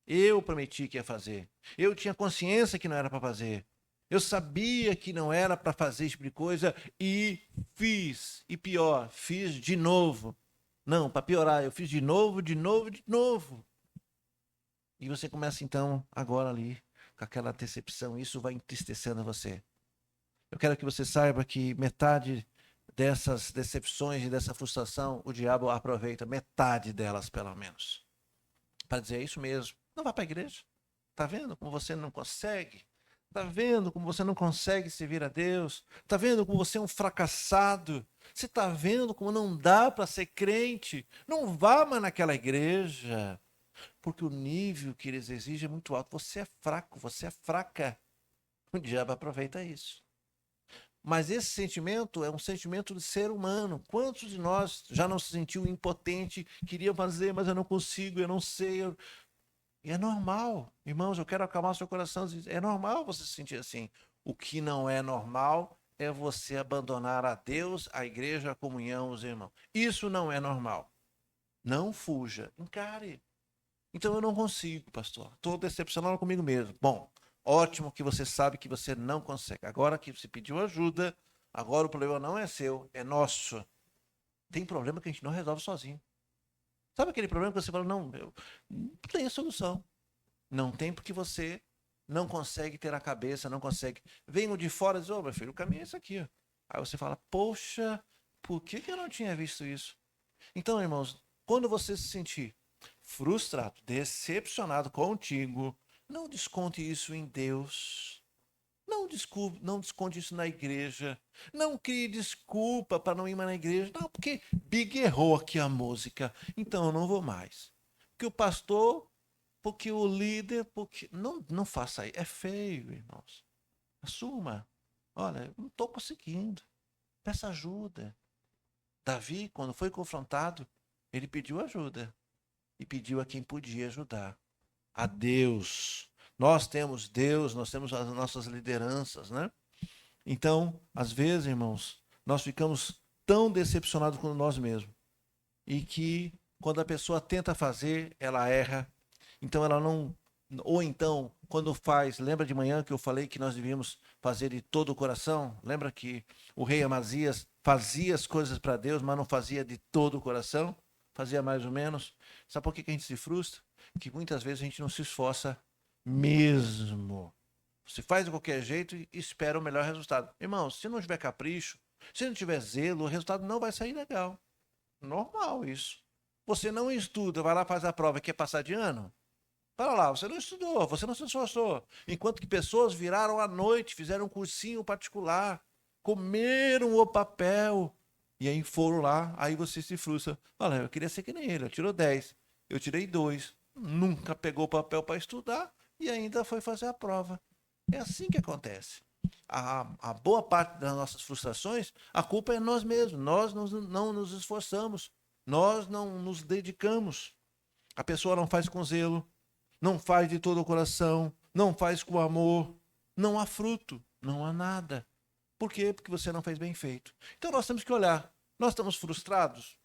Eu prometi que ia fazer. Eu tinha consciência que não era para fazer. Eu sabia que não era para fazer esse tipo de coisa e fiz. E pior, fiz de novo. Não, para piorar, eu fiz de novo, de novo, de novo. E você começa então, agora ali, com aquela decepção. Isso vai entristecendo você. Eu quero que você saiba que metade dessas decepções e dessa frustração, o diabo aproveita metade delas, pelo menos. Para dizer, é isso mesmo. Não vá para a igreja. Tá vendo como você não consegue? Tá vendo como você não consegue servir a Deus? Tá vendo como você é um fracassado? Você tá vendo como não dá para ser crente? Não vá mais naquela igreja. Porque o nível que eles exigem é muito alto. Você é fraco, você é fraca. O diabo aproveita isso. Mas esse sentimento é um sentimento de ser humano. Quantos de nós já não se sentiu impotente, queria fazer, mas eu não consigo, eu não sei. E é normal. Irmãos, eu quero acalmar seu coração. É normal você se sentir assim. O que não é normal é você abandonar a Deus, a igreja, a comunhão, os irmãos. Isso não é normal. Não fuja, encare. Então eu não consigo, pastor. Estou decepcionado comigo mesmo. Bom, ótimo que você sabe que você não consegue. Agora que você pediu ajuda, agora o problema não é seu, é nosso. Tem problema que a gente não resolve sozinho. Sabe aquele problema que você fala, não, não tem solução. Não tem porque você não consegue ter a cabeça, não consegue. Vem o de fora e diz, ô, meu filho, o caminho é esse aqui. Ó. Aí você fala, poxa, por que eu não tinha visto isso? Então, irmãos, quando você se sentir frustrado, decepcionado contigo, não desconte isso em Deus. Não desconte isso na igreja. Não crie desculpa para não ir mais na igreja. Não, porque Big errou aqui a música. Então eu não vou mais. Porque o pastor, porque o líder, porque. Não faça isso. É feio, irmãos. Assuma. Olha, eu não estou conseguindo. Peça ajuda. Davi, quando foi confrontado, ele pediu ajuda. E pediu a quem podia ajudar. a Deus. Nós temos Deus, nós temos as nossas lideranças, né? Então, às vezes, irmãos, nós ficamos tão decepcionados com nós mesmos. E que quando a pessoa tenta fazer, ela erra. Então ela não. Ou então, quando faz, lembra de manhã que eu falei que nós devíamos fazer de todo o coração? Lembra que o rei Amazias fazia as coisas para Deus, mas não fazia de todo o coração? Fazia mais ou menos. Sabe por que a gente se frustra? Que muitas vezes a gente não se esforça mesmo. Você faz de qualquer jeito e espera o melhor resultado. Irmão, se não tiver capricho, se não tiver zelo, o resultado não vai sair legal. Normal isso. Você não estuda, vai lá, faz a prova e quer passar de ano? Para lá, você não estudou, você não se esforçou. Enquanto que pessoas viraram à noite, fizeram um cursinho particular, comeram o papel e aí foram lá, aí você se frustra. Olha, eu queria ser que nem ele, eu tirou 10, eu tirei 2, nunca pegou o papel para estudar e ainda foi fazer a prova. É assim que acontece. A boa parte das nossas frustrações, a culpa é nós mesmos. Nós não nos esforçamos. Nós não nos dedicamos. A pessoa não faz com zelo, não faz de todo o coração, não faz com amor. Não há fruto, não há nada. Por quê? Porque você não fez bem feito. Então nós temos que olhar. Nós estamos frustrados?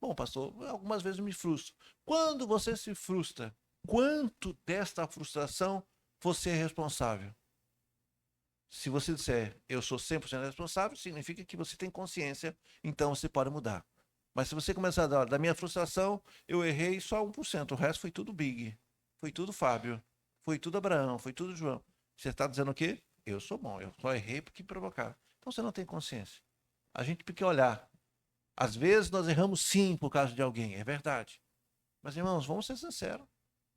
Bom, pastor, algumas vezes eu me frustro. Quando você se frustra, quanto desta frustração você é responsável? Se você disser, eu sou 100% responsável, significa que você tem consciência, então você pode mudar. Mas se você começar a dar, da minha frustração, eu errei só 1%, o resto foi tudo Big, foi tudo Fábio, foi tudo Abraão, foi tudo João. Você está dizendo o quê? Eu sou bom, eu só errei porque me provocaram. Então você não tem consciência. A gente tem que olhar. Às vezes nós erramos sim por causa de alguém, é verdade. Mas irmãos, vamos ser sinceros.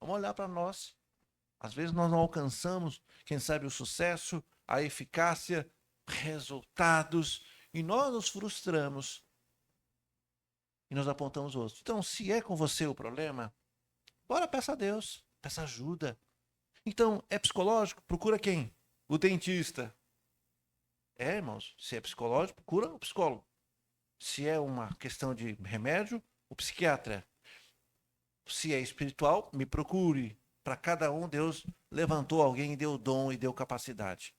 Vamos olhar para nós. Às vezes nós não alcançamos, quem sabe, o sucesso, a eficácia, resultados, e nós nos frustramos e nós apontamos os outros. Então, se é com você o problema, bora, peça a Deus, peça ajuda. Então, é psicológico? Procura quem? O dentista. É, irmãos, se é psicológico, procura o psicólogo. Se é uma questão de remédio, o psiquiatra. Se é espiritual, me procure. Para cada um, Deus levantou alguém e deu dom e deu capacidade.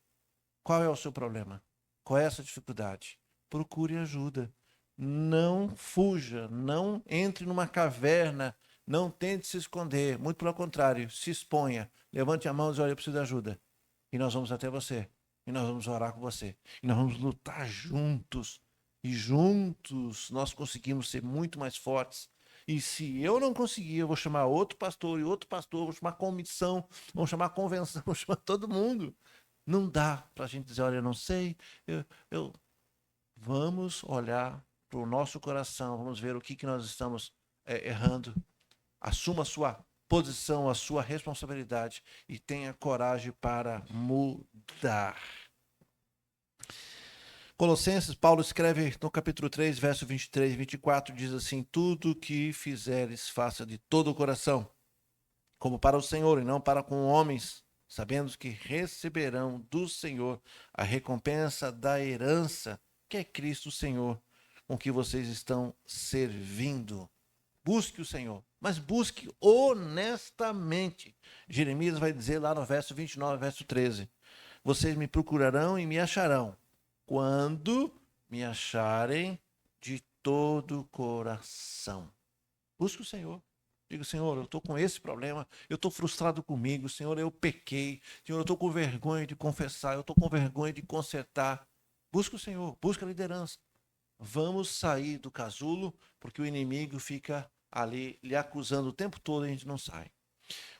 Qual é o seu problema? Qual é a sua dificuldade? Procure ajuda. Não fuja, não entre numa caverna, não tente se esconder. Muito pelo contrário, se exponha. Levante a mão e diz, olha, eu preciso de ajuda. E nós vamos até você. E nós vamos orar com você. E nós vamos lutar juntos. E juntos nós conseguimos ser muito mais fortes. E se eu não conseguir, eu vou chamar outro pastor e outro pastor, vou chamar comissão, vou chamar convenção, vou chamar todo mundo. Não dá para a gente dizer, olha, eu não sei, vamos olhar para o nosso coração, vamos ver o que nós estamos errando. Assuma a sua posição, a sua responsabilidade e tenha coragem para mudar. Colossenses, Paulo escreve no capítulo 3, verso 23 e 24, diz assim, tudo que fizeres, faça de todo o coração, como para o Senhor e não para com homens, sabendo que receberão do Senhor a recompensa da herança, que é Cristo Senhor, com que vocês estão servindo. Busque o Senhor, mas busque honestamente. Jeremias vai dizer lá no verso 29, verso 13, vocês me procurarão e me acharão, quando me acharem de todo o coração. Busque o Senhor. Digo, Senhor, eu estou com esse problema, eu estou frustrado comigo, Senhor, eu pequei, Senhor, eu estou com vergonha de confessar, eu estou com vergonha de consertar. Busca o Senhor, busca a liderança. Vamos sair do casulo, porque o inimigo fica ali lhe acusando o tempo todo e a gente não sai.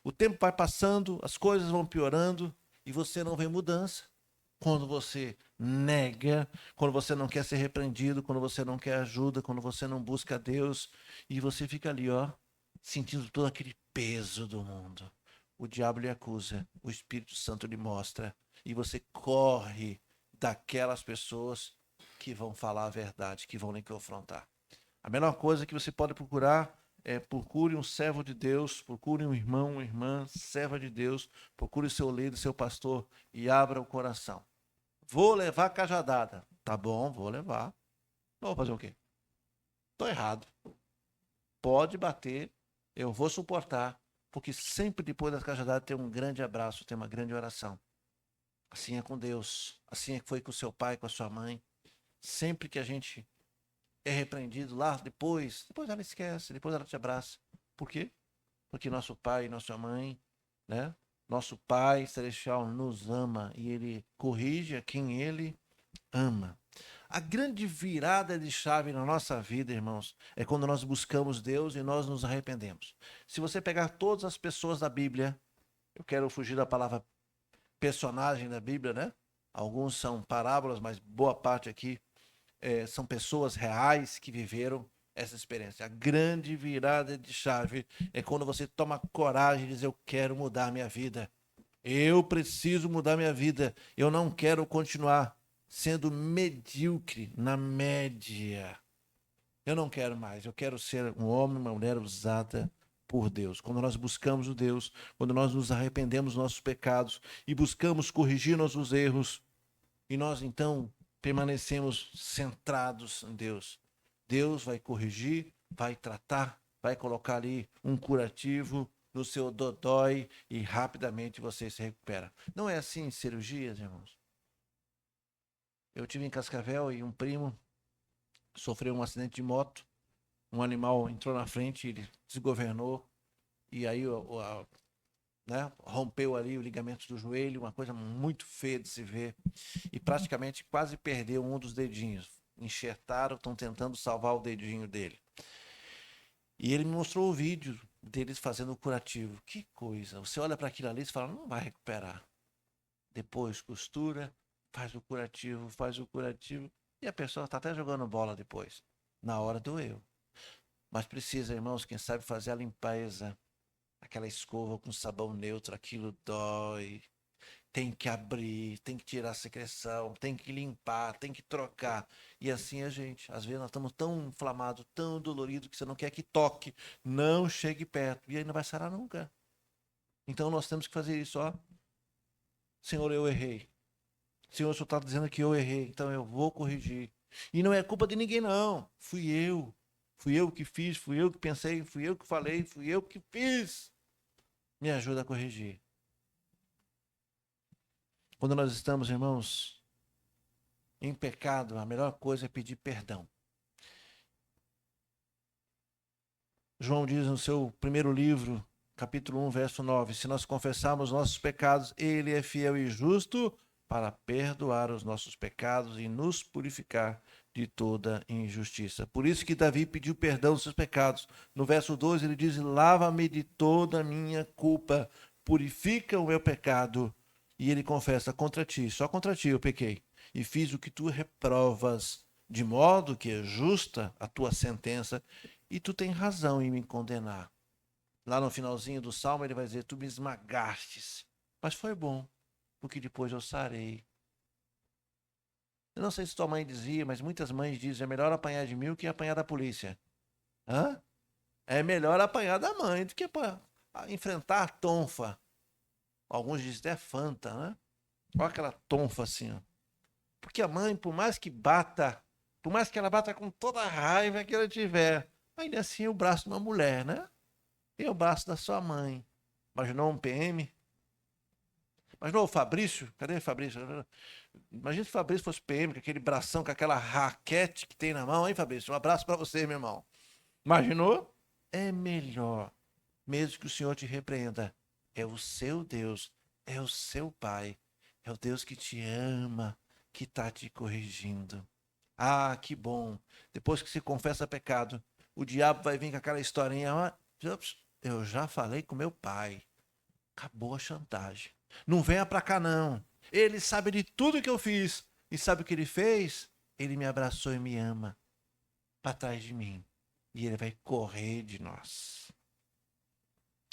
O tempo vai passando, as coisas vão piorando e você não vê mudança. Quando você nega, quando você não quer ser repreendido, quando você não quer ajuda, quando você não busca Deus, e você fica ali, ó, sentindo todo aquele peso do mundo. O diabo lhe acusa, o Espírito Santo lhe mostra, e você corre daquelas pessoas que vão falar a verdade, que vão lhe confrontar. A melhor coisa que você pode procurar é procure um servo de Deus, procure um irmão, uma irmã, serva de Deus, procure o seu líder, seu pastor e abra o coração. Vou levar cajadada. Tá bom, vou levar. Vou fazer o quê? Tô errado. Pode bater, eu vou suportar, Porque sempre depois das cajadadas tem um grande abraço, tem uma grande oração. Assim é com Deus. Assim é que foi com o seu pai, com a sua mãe. Sempre que a gente é repreendido lá, depois ela esquece, depois ela te abraça. Por quê? Porque nosso pai e nossa mãe, né? Nosso Pai Celestial nos ama e Ele corrige a quem Ele ama. A grande virada de chave na nossa vida, irmãos, é quando nós buscamos Deus e nós nos arrependemos. Se você pegar todas as pessoas da Bíblia, eu quero fugir da palavra personagem da Bíblia, né? Alguns são parábolas, mas boa parte aqui são pessoas reais que viveram essa experiência. A grande virada de chave é quando você toma coragem e diz: eu quero mudar minha vida. Eu preciso mudar minha vida. Eu não quero continuar sendo medíocre na média. Eu não quero mais. Eu quero ser um homem, uma mulher usada por Deus. Quando nós buscamos o Deus, quando nós nos arrependemos dos nossos pecados e buscamos corrigir nossos erros, e nós então permanecemos centrados em Deus. Deus vai corrigir, vai tratar, vai colocar ali um curativo no seu dodói e rapidamente você se recupera. Não é assim em cirurgias, irmãos? Eu tive em Cascavel e um primo sofreu um acidente de moto. Um animal entrou na frente, ele desgovernou e aí né, rompeu ali o ligamento do joelho, uma coisa muito feia de se ver. E praticamente quase perdeu um dos dedinhos. Enxertaram, estão tentando salvar o dedinho dele. E ele me mostrou o vídeo deles fazendo o curativo. Que coisa! Você olha para aquilo ali e fala, não vai recuperar. Depois costura, faz o curativo. E a pessoa está até jogando bola depois. Na hora doeu. Mas precisa, irmãos, quem sabe fazer a limpeza. Aquela escova com sabão neutro, aquilo dói. Tem que abrir, tem que tirar a secreção, tem que limpar, tem que trocar. E assim a gente. Às vezes nós estamos tão inflamados, tão doloridos, que você não quer que toque, não chegue perto. E aí não vai sarar nunca. Então nós temos que fazer isso, ó. Senhor, eu errei. Senhor, o Senhor está dizendo que eu errei, então eu vou corrigir. E não é culpa de ninguém, não. Fui eu. Fui eu que fiz, fui eu que pensei, fui eu que falei, fui eu que fiz. Me ajuda a corrigir. Quando nós estamos, irmãos, em pecado, a melhor coisa é pedir perdão. João diz no seu primeiro livro, capítulo 1, verso 9, se nós confessarmos nossos pecados, ele é fiel e justo para perdoar os nossos pecados e nos purificar de toda injustiça. Por isso que Davi pediu perdão dos seus pecados. No verso 12 ele diz, lava-me de toda a minha culpa, purifica o meu pecado. E ele confessa, contra ti, só contra ti eu pequei, e fiz o que tu reprovas, de modo que é justa a tua sentença, e tu tens razão em me condenar. Lá no finalzinho do salmo ele vai dizer, tu me esmagastes, mas foi bom, porque depois eu sarei. Eu não sei se tua mãe dizia, mas muitas mães dizem, é melhor apanhar de mil que apanhar da polícia. Hã? É melhor apanhar da mãe do que enfrentar a tonfa. Alguns dizem até fanta, né? Olha aquela tonfa assim, ó. Porque a mãe, por mais que bata, por mais que ela bata com toda a raiva que ela tiver, ainda assim é o braço de uma mulher, né? E é o braço da sua mãe. Imaginou um PM? Imaginou o Fabrício? Cadê o Fabrício? Imagina se o Fabrício fosse PM, com aquele bração, com aquela raquete que tem na mão, hein, Fabrício? Um abraço para você, meu irmão. Imaginou? É melhor, mesmo que o Senhor te repreenda. É o seu Deus, é o seu Pai, é o Deus que te ama, que está te corrigindo. Ah, que bom. Depois que se confessa pecado, o diabo vai vir com aquela historinha. Eu já falei com meu pai. Acabou a chantagem. Não venha pra cá, não. Ele sabe de tudo que eu fiz. E sabe o que ele fez? Ele me abraçou e me ama. Para trás de mim. E ele vai correr de nós.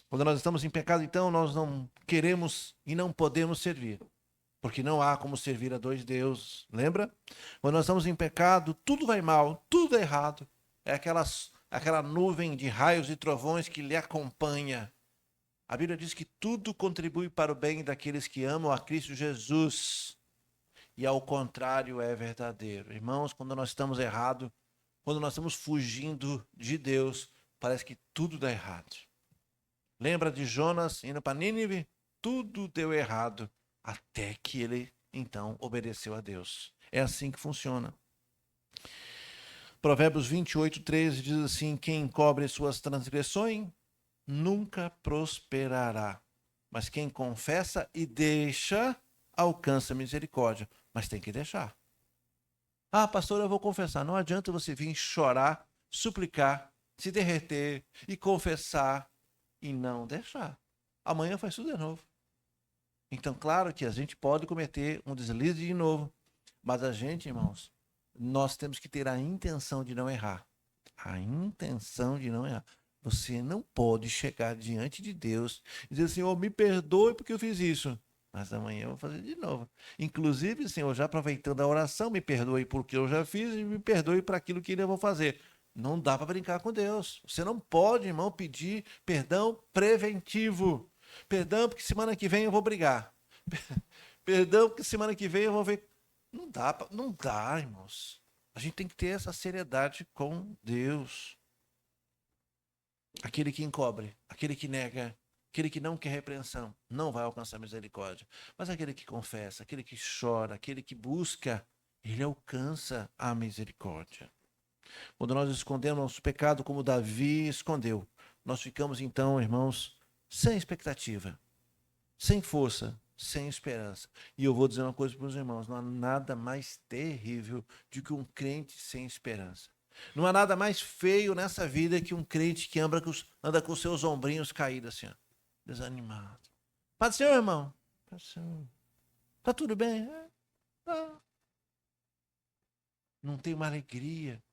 Quando nós estamos em pecado, então, nós não queremos e não podemos servir. Porque não há como servir a dois deuses. Lembra? Quando nós estamos em pecado, tudo vai mal, tudo é errado. É aquela nuvem de raios e trovões que lhe acompanha. A Bíblia diz que tudo contribui para o bem daqueles que amam a Cristo Jesus. E ao contrário é verdadeiro. Irmãos, quando nós estamos errados, quando nós estamos fugindo de Deus, parece que tudo dá errado. Lembra de Jonas indo para Nínive? Tudo deu errado, até que ele, então, obedeceu a Deus. É assim que funciona. Provérbios 28:13 diz assim: quem encobre suas transgressões nunca prosperará, mas quem confessa e deixa alcança misericórdia. Mas tem que deixar. Ah, pastor, eu vou confessar. Não adianta você vir chorar, suplicar, se derreter e confessar e não deixar. Amanhã faz tudo de novo. Então, claro que a gente pode cometer um deslize de novo, mas a gente, irmãos, nós temos que ter a intenção de não errar. A intenção de não errar. Você não pode chegar diante de Deus e dizer, Senhor, me perdoe porque eu fiz isso. Mas amanhã eu vou fazer de novo. Inclusive, Senhor, já aproveitando a oração, me perdoe porque eu já fiz e me perdoe para aquilo que eu vou fazer. Não dá para brincar com Deus. Você não pode, irmão, pedir perdão preventivo. Perdão porque semana que vem eu vou brigar. Perdão porque semana que vem eu vou ver. Não dá, irmãos. A gente tem que ter essa seriedade com Deus. Aquele que encobre, aquele que nega, aquele que não quer repreensão, não vai alcançar misericórdia. Mas aquele que confessa, aquele que chora, aquele que busca, ele alcança a misericórdia. Quando nós escondemos nosso pecado como Davi escondeu, nós ficamos então, irmãos, sem expectativa, sem força, sem esperança. E eu vou dizer uma coisa para os irmãos: não há nada mais terrível do que um crente sem esperança. Não há nada mais feio nessa vida que um crente que anda com seus ombrinhos caídos assim, ó, desanimado. Paz do Senhor, irmão. Paz do Senhor. Tá tudo bem? Tá. Não tem uma alegria.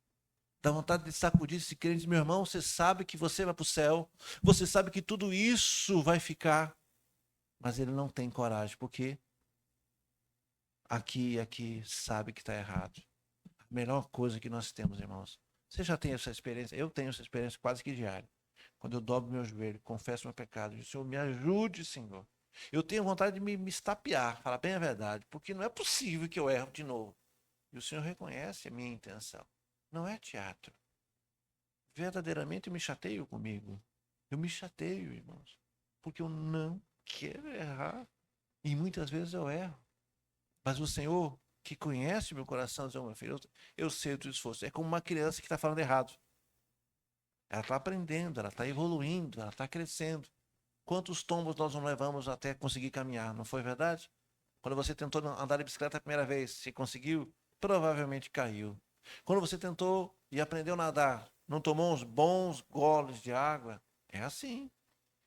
Dá vontade de sacudir esse crente. Meu irmão, você sabe que você vai para o céu. Você sabe que tudo isso vai ficar. Mas ele não tem coragem, porque aqui sabe que está errado. A melhor coisa que nós temos, irmãos. Você já tem essa experiência? Eu tenho essa experiência quase que diária. Quando eu dobro meu joelho, confesso meu pecado, digo, Senhor, me ajude, Senhor. Eu tenho vontade de me estapear, falar bem a verdade, porque não é possível que eu erro de novo. E o Senhor reconhece a minha intenção. Não é teatro. Verdadeiramente eu me chateio comigo. Eu me chateio, irmãos, porque eu não quero errar. E muitas vezes eu erro. Mas o Senhor, que conhece o meu coração, diz, meu filho, eu sei o teu esforço. É como uma criança que está falando errado. Ela está aprendendo, ela está evoluindo, ela está crescendo. Quantos tombos nós não levamos até conseguir caminhar, não foi verdade? Quando você tentou andar de bicicleta a primeira vez, se conseguiu, provavelmente caiu. Quando você tentou e aprendeu a nadar, não tomou uns bons goles de água, é assim.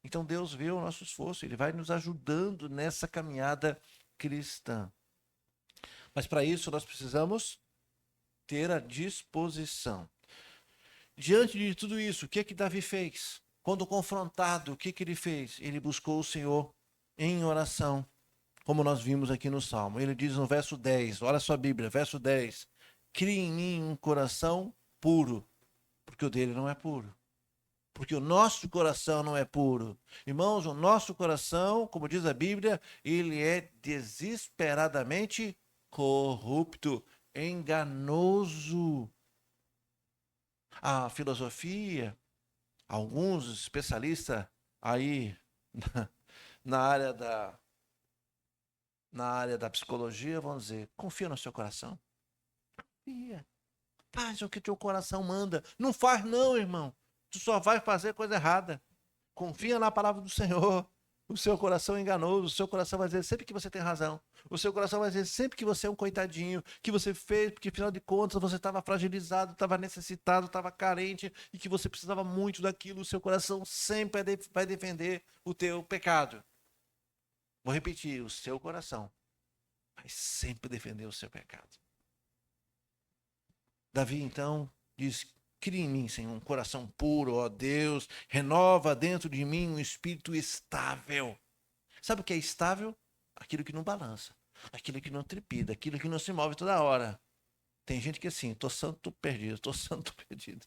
Então Deus vê o nosso esforço, Ele vai nos ajudando nessa caminhada cristã. Mas para isso nós precisamos ter a disposição. Diante de tudo isso, o que Davi fez? Quando confrontado, o que ele fez? Ele buscou o Senhor em oração, como nós vimos aqui no Salmo. Ele diz no verso 10, olha a sua Bíblia, verso 10, crie em mim um coração puro, porque o dele não é puro. Porque o nosso coração não é puro. Irmãos, o nosso coração, como diz a Bíblia, ele é desesperadamente corrupto, enganoso. A filosofia, alguns especialistas aí na área da psicologia vão dizer, confia no seu coração. Confia. Faz o que teu coração manda. Não faz não, irmão. Tu só vai fazer coisa errada. Confia na palavra do Senhor. O seu coração é enganoso. O seu coração vai dizer sempre que você tem razão. O seu coração vai dizer sempre que você é um coitadinho, que você fez, porque afinal de contas você estava fragilizado, estava necessitado, estava carente e que você precisava muito daquilo. O seu coração sempre vai defender o teu pecado. Vou repetir, o seu coração vai sempre defender o seu pecado. Davi, então, diz, cria em mim, Senhor, um coração puro, ó Deus, renova dentro de mim um espírito estável. Sabe o que é estável? Aquilo que não balança, aquilo que não trepida, aquilo que não se move toda hora. Tem gente que é assim, tô santo, tô perdido, tô santo, tô perdido.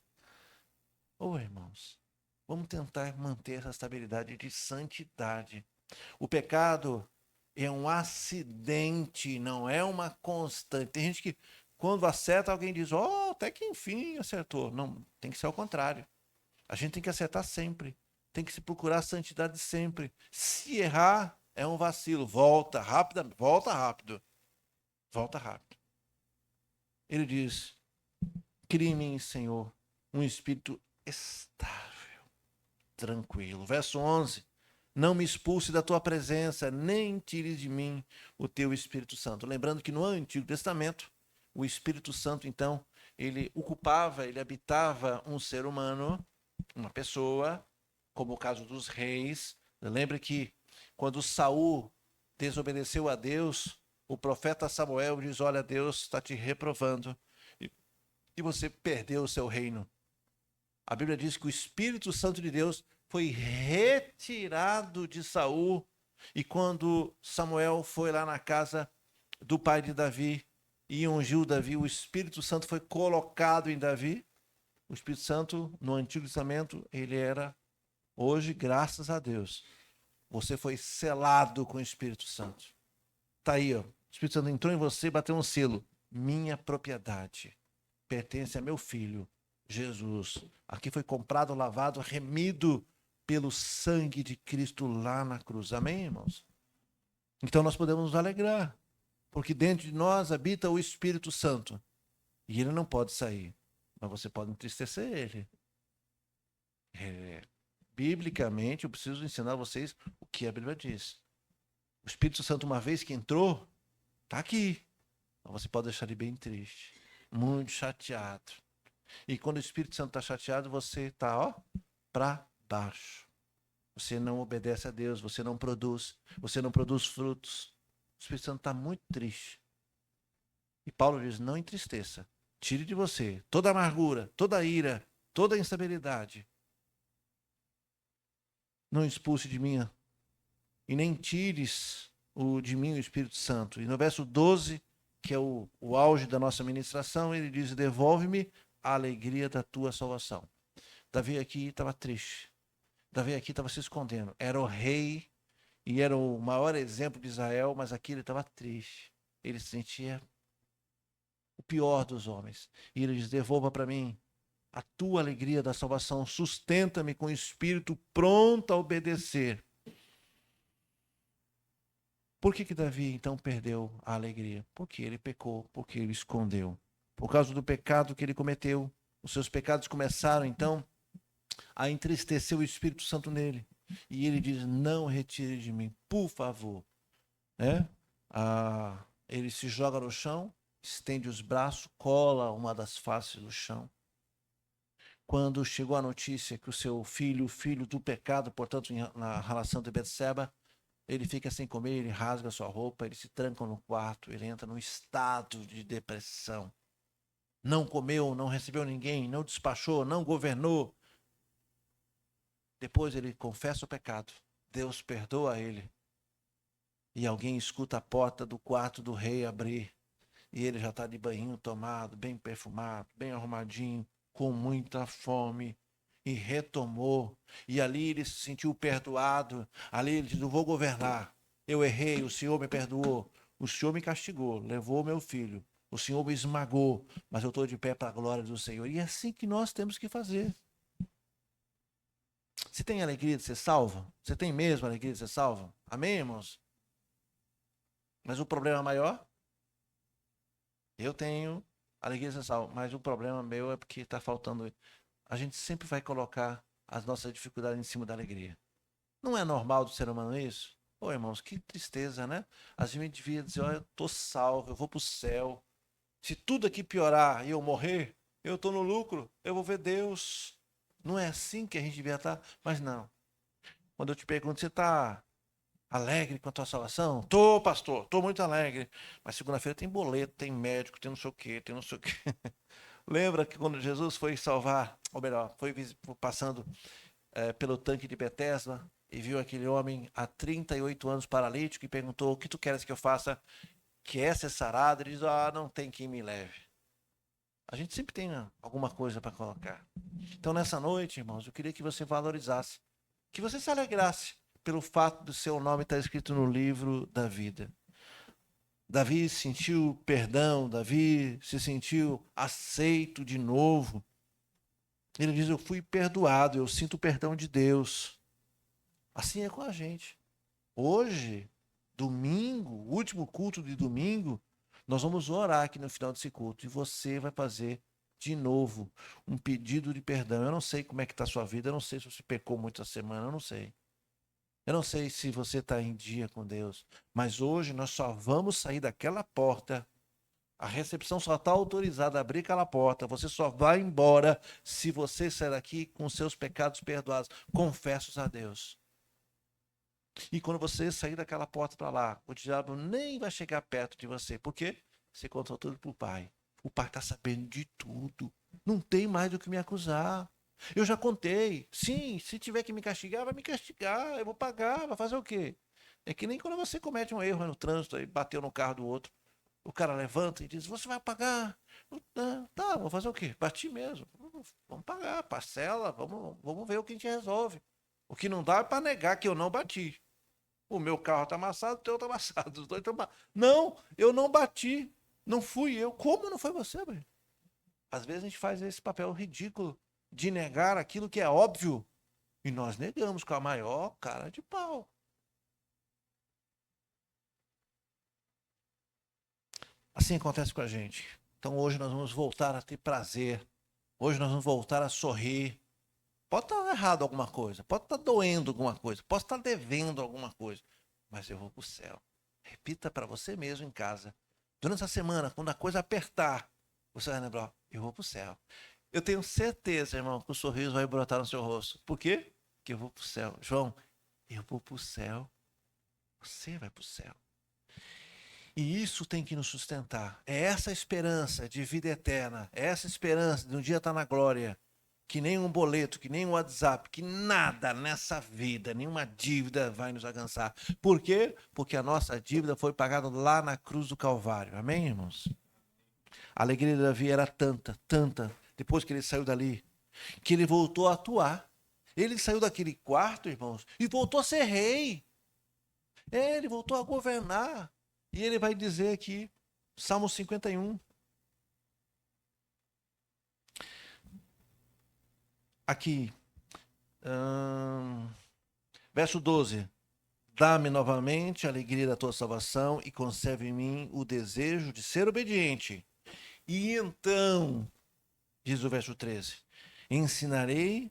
Ô, irmãos, vamos tentar manter essa estabilidade de santidade. O pecado é um acidente, não é uma constante. Tem gente que, quando acerta, alguém diz, até que enfim acertou. Não, tem que ser ao contrário. A gente tem que acertar sempre. Tem que se procurar a santidade sempre. Se errar, é um vacilo. Volta rápido, volta rápido. Volta rápido. Ele diz: cria em mim, Senhor, um espírito estável, tranquilo. Verso 11. Não me expulse da tua presença, nem tires de mim o teu Espírito Santo. Lembrando que no Antigo Testamento, o Espírito Santo, então, ele ocupava, ele habitava um ser humano, uma pessoa, como o caso dos reis. Lembre que quando Saul desobedeceu a Deus, o profeta Samuel diz: olha, Deus está te reprovando e você perdeu o seu reino. A Bíblia diz que o Espírito Santo de Deus foi retirado de Saul, e quando Samuel foi lá na casa do pai de Davi e ungiu Davi, o Espírito Santo foi colocado em Davi. O Espírito Santo, no Antigo Testamento, ele era, hoje, graças a Deus, você foi selado com o Espírito Santo. Está aí, ó. O Espírito Santo entrou em você e bateu um selo. Minha propriedade pertence a meu filho, Jesus. Aqui foi comprado, lavado, remido pelo sangue de Cristo lá na cruz. Amém, irmãos? Então nós podemos nos alegrar, porque dentro de nós habita o Espírito Santo. E ele não pode sair, mas você pode entristecer ele. Biblicamente, eu preciso ensinar a vocês o que a Bíblia diz. O Espírito Santo, uma vez que entrou, está aqui. Mas você pode deixar ele bem triste, muito chateado. E quando o Espírito Santo está chateado, você está, ó, para baixo. Você não obedece a Deus, você não produz frutos. O Espírito Santo está muito triste. E Paulo diz: não entristeça. Tire de você toda amargura, toda ira, toda instabilidade. Não expulse de mim e nem tires de mim o Espírito Santo. E no verso 12, que é o auge da nossa ministração, ele diz: devolve-me a alegria da tua salvação. Davi aqui estava triste. Davi aqui estava se escondendo. Era o rei e era o maior exemplo de Israel, mas aqui ele estava triste. Ele se sentia o pior dos homens. E ele diz: devolva para mim a tua alegria da salvação. Sustenta-me com o espírito pronto a obedecer. Por que Davi então perdeu a alegria? Porque ele pecou, porque ele escondeu. Por causa do pecado que ele cometeu, os seus pecados começaram então a entristecer o Espírito Santo nele. E ele diz: não retire de mim, por favor. Ele se joga no chão, estende os braços, cola uma das faces no chão. Quando chegou a notícia que o seu filho, o filho do pecado, portanto, na relação de Betseba, ele fica sem comer, ele rasga sua roupa, ele se tranca no quarto, ele entra num estado de depressão. Não comeu, não recebeu ninguém, não despachou, não governou. Depois ele confessa o pecado. Deus perdoa ele. E alguém escuta a porta do quarto do rei abrir. E ele já está de banho tomado, bem perfumado, bem arrumadinho, com muita fome. E retomou. E ali ele se sentiu perdoado. Ali ele disse: eu vou governar. Eu errei, o Senhor me perdoou. O Senhor me castigou, levou meu filho. O Senhor me esmagou, mas eu estou de pé para a glória do Senhor. E é assim que nós temos que fazer. Você tem alegria de ser salvo? Você tem mesmo alegria de ser salvo? Amém, irmãos? Mas o problema maior? Eu tenho alegria de ser salvo, mas o problema meu é porque está faltando. A gente sempre vai colocar as nossas dificuldades em cima da alegria. Não é normal do ser humano isso? Ô, irmãos, que tristeza, né? A gente devia dizer: olha, eu estou salvo, eu vou para o céu. Se tudo aqui piorar e eu morrer, eu estou no lucro, eu vou ver Deus. Não é assim que a gente devia estar? Mas não. Quando eu te pergunto: você está alegre com a tua salvação? Tô, pastor, tô muito alegre. Mas segunda-feira tem boleto, tem médico, tem não sei o quê, tem não sei o quê. Lembra que quando Jesus foi salvar, ou melhor, foi passando pelo tanque de Betesda e viu aquele homem há 38 anos paralítico e perguntou: o que tu queres que eu faça? Quer ser sarado? Ele diz: não tem quem me leve. A gente sempre tem alguma coisa para colocar. Então nessa noite, irmãos, eu queria que você valorizasse, que você se alegrasse pelo fato do seu nome estar escrito no livro da vida. Davi sentiu perdão, Davi se sentiu aceito de novo. Ele diz: eu fui perdoado, eu sinto o perdão de Deus. Assim é com a gente. Hoje, domingo, último culto de domingo, nós vamos orar aqui no final desse culto e você vai fazer de novo um pedido de perdão. Eu não sei como é que está a sua vida, eu não sei se você pecou muito essa semana, eu não sei. Eu não sei se você está em dia com Deus, mas hoje nós só vamos sair daquela porta. A recepção só está autorizada a abrir aquela porta. Você só vai embora se você sair daqui com seus pecados perdoados, confessos a Deus. E quando você sair daquela porta para lá, o diabo nem vai chegar perto de você. Por quê? Você contou tudo para o pai. O pai está sabendo de tudo. Não tem mais do que me acusar. Eu já contei. Sim, se tiver que me castigar, vai me castigar. Eu vou pagar. Vai fazer o quê? É que nem quando você comete um erro no trânsito e bateu no carro do outro. O cara levanta e diz: Você vai pagar? Tá, vou fazer o quê? Bati mesmo. Vamos pagar, parcela, vamos ver o que a gente resolve. O que não dá é para negar que eu não bati. O meu carro tá amassado, o teu tá amassado. Os dois tão... Não, eu não bati. Não fui eu. Como não foi você, Breno? Às vezes a gente faz esse papel ridículo de negar aquilo que é óbvio. E nós negamos com a maior cara de pau. Assim acontece com a gente. Então hoje nós vamos voltar a ter prazer. Hoje nós vamos voltar a sorrir. Pode estar errado alguma coisa, pode estar doendo alguma coisa, posso estar devendo alguma coisa, mas eu vou para o céu. Repita para você mesmo em casa. Durante a semana, quando a coisa apertar, você vai lembrar: eu vou para o céu. Eu tenho certeza, irmão, que o sorriso vai brotar no seu rosto. Por quê? Porque eu vou para o céu. João, eu vou para o céu. Você vai para o céu. E isso tem que nos sustentar. É essa esperança de vida eterna, é essa esperança de um dia estar na glória, que nem um boleto, que nem um WhatsApp, que nada nessa vida, nenhuma dívida vai nos alcançar. Por quê? Porque a nossa dívida foi pagada lá na cruz do Calvário. Amém, irmãos? A alegria de Davi era tanta, tanta, depois que ele saiu dali, que ele voltou a atuar. Ele saiu daquele quarto, irmãos, e voltou a ser rei. Ele voltou a governar. E ele vai dizer aqui, Salmo 51. Aqui, verso 12. Dá-me novamente a alegria da tua salvação e conserve em mim o desejo de ser obediente. E então, diz o verso 13, ensinarei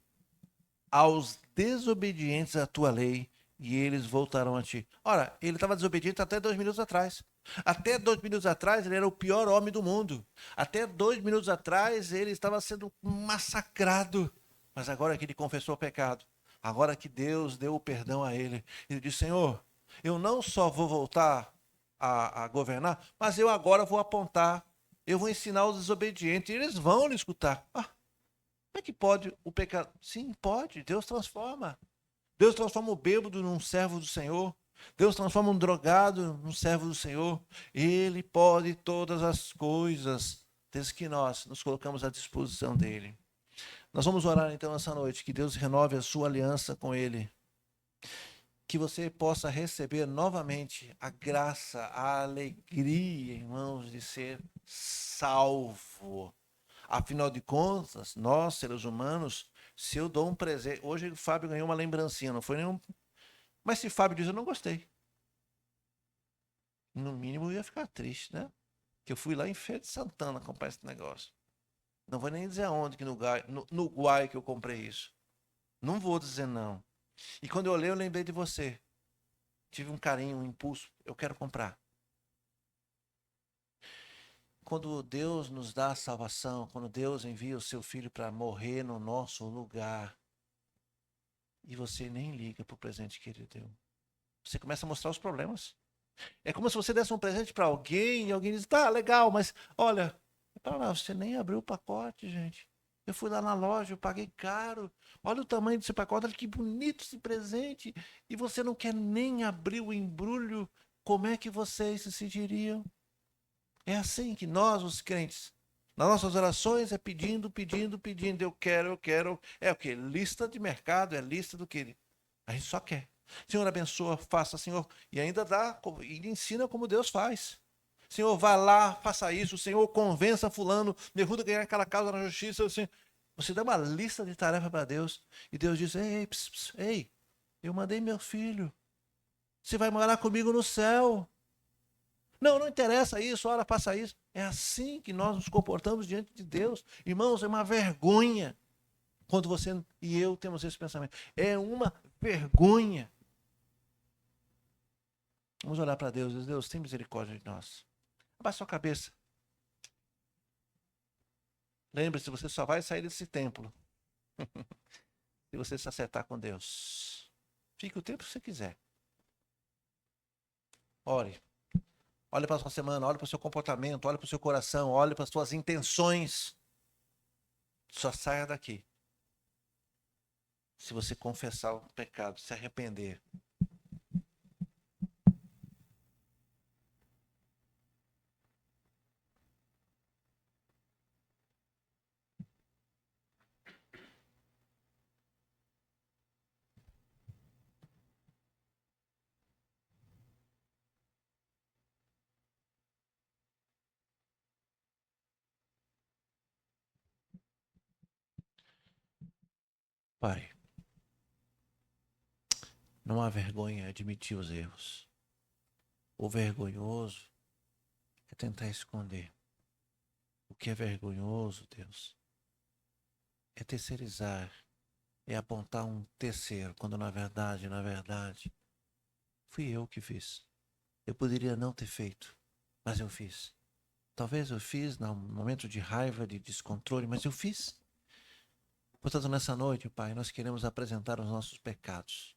aos desobedientes a tua lei e eles voltarão a ti. Ora, ele estava desobediente até 2 minutos atrás. Até 2 minutos atrás ele era o pior homem do mundo. Até 2 minutos atrás ele estava sendo massacrado. Mas agora que ele confessou o pecado, agora que Deus deu o perdão a ele, ele disse: Senhor, eu não só vou voltar a governar, mas eu agora vou apontar, eu vou ensinar os desobedientes, e eles vão lhe escutar. Como é que pode o pecado? Sim, pode, Deus transforma. Deus transforma o bêbado num servo do Senhor. Deus transforma um drogado num servo do Senhor. Ele pode todas as coisas, desde que nós nos colocamos à disposição dele. Nós vamos orar então essa noite, que Deus renove a sua aliança com ele. Que você possa receber novamente a graça, a alegria, irmãos, de ser salvo. Afinal de contas, nós, seres humanos, se eu dou um presente... Hoje o Fábio ganhou uma lembrancinha, não foi nenhum... Mas se o Fábio diz: eu não gostei, no mínimo eu ia ficar triste, né? Que eu fui lá em Feira de Santana comprar esse negócio. Não vou nem dizer aonde, que no Guai que eu comprei isso. Não vou dizer não. E quando eu olhei, eu lembrei de você. Tive um carinho, um impulso. Eu quero comprar. Quando Deus nos dá a salvação, quando Deus envia o seu filho para morrer no nosso lugar, e você nem liga para o presente que ele deu, você começa a mostrar os problemas. É como se você desse um presente para alguém e alguém diz: tá, legal, mas olha, você nem abriu o pacote, gente. Eu fui lá na loja, eu paguei caro. Olha o tamanho desse pacote, olha que bonito esse presente. E você não quer nem abrir o embrulho. Como é que vocês se sentiriam? É assim que nós, os crentes, nas nossas orações é pedindo, pedindo, pedindo. Eu quero, eu quero. É o quê? Lista de mercado, é lista do que? A gente só quer. Senhor, abençoa, faça, Senhor. E ainda dá, e ensina como Deus faz. Senhor, vá lá, faça isso. Senhor, convença fulano, me ajuda a ganhar aquela causa na justiça. Assim, você dá uma lista de tarefas para Deus. E Deus diz: ei, ei, Eu mandei meu filho. Você vai morar comigo no céu. Não, não interessa isso, ora, faça isso. É assim que nós nos comportamos diante de Deus. Irmãos, é uma vergonha quando você e eu temos esse pensamento. É uma vergonha. Vamos orar para Deus. Deus, tem misericórdia de nós. Abaixa sua cabeça. Lembre-se, você só vai sair desse templo se você se acertar com Deus. Fique o tempo que você quiser. Ore. Olhe para a sua semana, olhe para o seu comportamento, olhe para o seu coração, olhe para as suas intenções. Só saia daqui se você confessar o pecado, se arrepender. Pai, não há vergonha em admitir os erros. O vergonhoso é tentar esconder. O que é vergonhoso, Deus, é terceirizar, é apontar um terceiro, quando na verdade, fui eu que fiz. Eu poderia não ter feito, mas eu fiz. Talvez eu fiz num momento de raiva, de descontrole, mas eu fiz. Portanto, nessa noite, Pai, nós queremos apresentar os nossos pecados.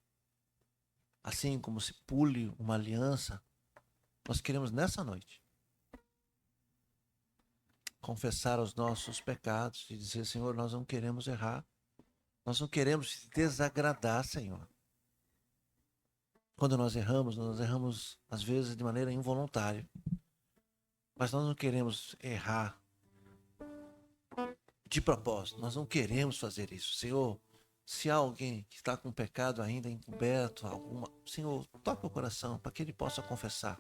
Assim como se pule uma aliança, nós queremos nessa noite confessar os nossos pecados e dizer, Senhor, nós não queremos errar. Nós não queremos te desagradar, Senhor. Quando nós erramos às vezes de maneira involuntária. Mas nós não queremos errar de propósito. Nós não queremos fazer isso. Senhor, se há alguém que está com pecado ainda encoberto, Senhor, toque o coração para que ele possa confessar.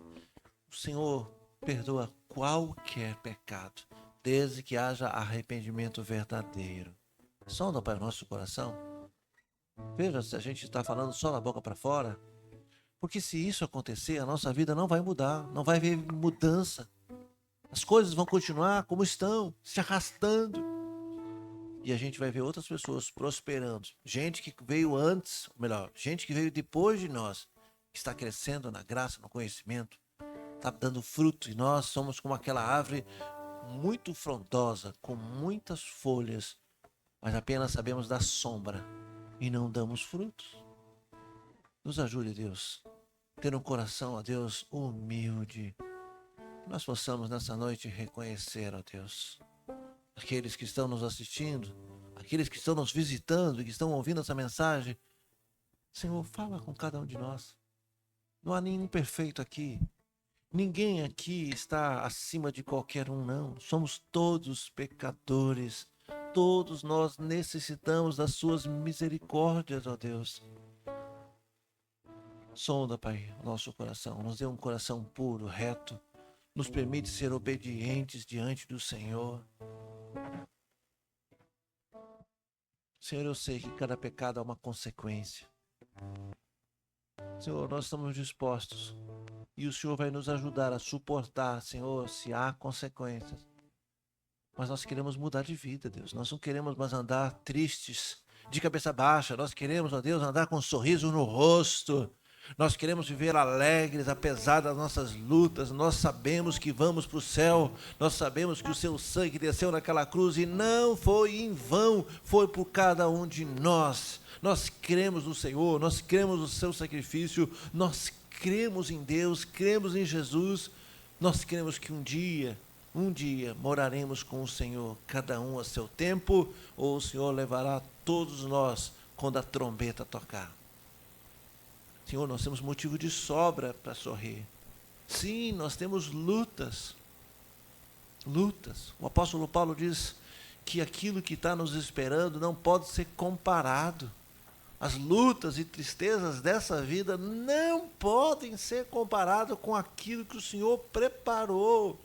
O Senhor perdoa qualquer pecado, desde que haja arrependimento verdadeiro. Sonda para o nosso coração. Veja se a gente está falando só da boca para fora. Porque se isso acontecer, a nossa vida não vai mudar, não vai haver mudança. As coisas vão continuar como estão, se arrastando. E a gente vai ver outras pessoas prosperando. Gente que veio antes, melhor, gente que veio depois de nós, que está crescendo na graça, no conhecimento, está dando fruto. E nós somos como aquela árvore muito frondosa, com muitas folhas, mas apenas sabemos da sombra e não damos frutos. Nos ajude, Deus, ter um coração, ó Deus, humilde. Que nós possamos nessa noite reconhecer, ó Deus, aqueles que estão nos assistindo, aqueles que estão nos visitando e que estão ouvindo essa mensagem. Senhor, fala com cada um de nós. Não há nenhum perfeito aqui. Ninguém aqui está acima de qualquer um, não. Somos todos pecadores. Todos nós necessitamos das suas misericórdias, ó Deus. Sonda, Pai, o nosso coração. Nos dê um coração puro, reto. Nos permite ser obedientes diante do Senhor. Senhor, eu sei que cada pecado é uma consequência. Senhor, nós estamos dispostos. E o Senhor vai nos ajudar a suportar, Senhor, se há consequências. Mas nós queremos mudar de vida, Deus. Nós não queremos mais andar tristes, de cabeça baixa. Nós queremos, ó Deus, andar com um sorriso no rosto. Nós queremos viver alegres, apesar das nossas lutas. Nós sabemos que vamos para o céu. Nós sabemos que o seu sangue desceu naquela cruz e não foi em vão. Foi por cada um de nós. Nós cremos no Senhor, nós cremos no seu sacrifício. Nós cremos em Deus, cremos em Jesus. Nós cremos que um dia moraremos com o Senhor, cada um a seu tempo, ou o Senhor levará todos nós quando a trombeta tocar. Senhor, nós temos motivo de sobra para sorrir. Sim, nós temos lutas. O apóstolo Paulo diz que aquilo que está nos esperando não pode ser comparado. As lutas e tristezas dessa vida não podem ser comparadas com aquilo que o Senhor preparou.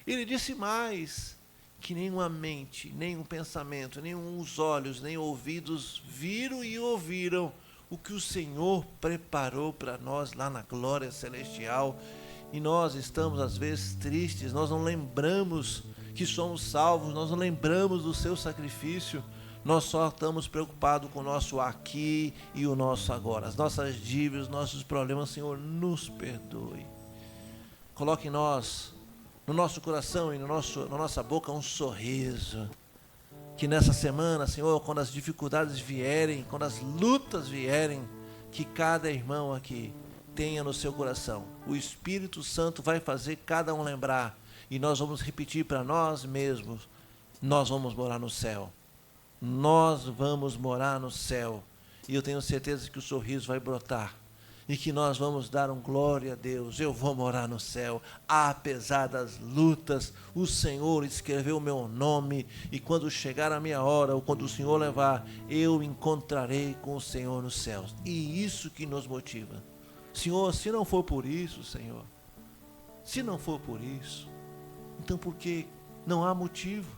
Ele disse mais, que nenhuma mente, nenhum pensamento, nenhum os olhos, nem ouvidos viram e ouviram o que o Senhor preparou para nós lá na glória celestial. E nós estamos às vezes tristes, nós não lembramos que somos salvos, nós não lembramos do seu sacrifício, nós só estamos preocupados com o nosso aqui e o nosso agora, as nossas dívidas, os nossos problemas. Senhor, nos perdoe. Coloque em nós, no nosso coração e na nossa boca, um sorriso. Que nessa semana, Senhor, quando as dificuldades vierem, quando as lutas vierem, que cada irmão aqui tenha no seu coração. O Espírito Santo vai fazer cada um lembrar. E nós vamos repetir para nós mesmos: nós vamos morar no céu. Nós vamos morar no céu. E eu tenho certeza que o sorriso vai brotar. E que nós vamos dar um glória a Deus. Eu vou morar no céu. Apesar das lutas, o Senhor escreveu o meu nome. E quando chegar a minha hora, ou quando o Senhor levar, eu encontrarei com o Senhor nos céus. E isso que nos motiva. Senhor, se não for por isso, Senhor, se não for por isso, então por que? Não há motivo.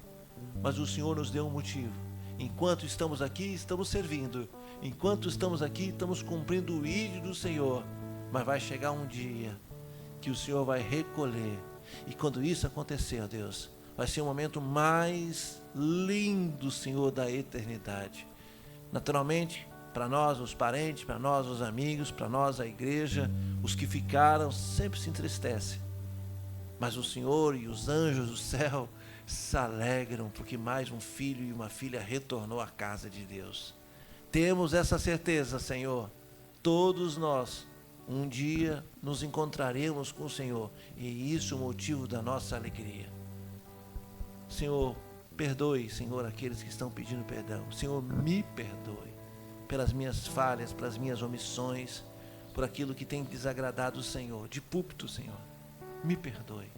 Mas o Senhor nos deu um motivo. Enquanto estamos aqui, estamos servindo. Enquanto estamos aqui, estamos cumprindo o ídolo do Senhor. Mas vai chegar um dia que o Senhor vai recolher. E quando isso acontecer, ó Deus, vai ser o momento mais lindo, Senhor, da eternidade. Naturalmente, para nós, os parentes, para nós, os amigos, para nós, a igreja, os que ficaram sempre se entristecem. Mas o Senhor e os anjos do céu se alegram porque mais um filho e uma filha retornou à casa de Deus. Temos essa certeza, Senhor. Todos nós, um dia, nos encontraremos com o Senhor. E isso é o motivo da nossa alegria. Senhor, perdoe, Senhor, aqueles que estão pedindo perdão. Senhor, me perdoe pelas minhas falhas, pelas minhas omissões, por aquilo que tem desagradado o Senhor. De púlpito, Senhor, me perdoe.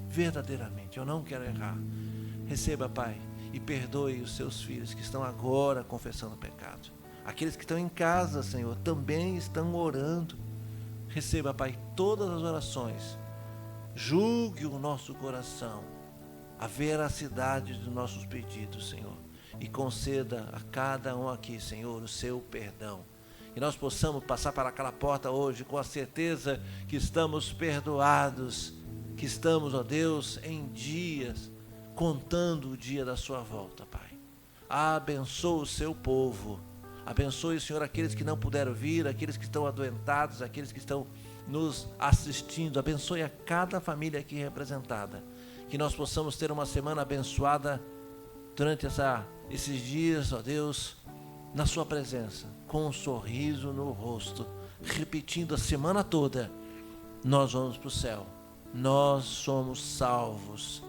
Verdadeiramente, eu não quero errar. Receba, Pai, e perdoe os seus filhos que estão agora confessando pecado. Aqueles que estão em casa, Senhor, também estão orando. Receba, Pai, todas as orações. Julgue o nosso coração, a veracidade dos nossos pedidos, Senhor. E conceda a cada um aqui, Senhor, o seu perdão. Que nós possamos passar para aquela porta hoje com a certeza que estamos perdoados. Que estamos, ó Deus, em dias, contando o dia da sua volta, Pai. Abençoa o seu povo. Abençoe, Senhor, aqueles que não puderam vir, aqueles que estão adoentados, aqueles que estão nos assistindo. Abençoe a cada família aqui representada. Que nós possamos ter uma semana abençoada durante esses dias, ó Deus, na sua presença, com um sorriso no rosto, repetindo a semana toda: nós vamos para o céu. Nós somos salvos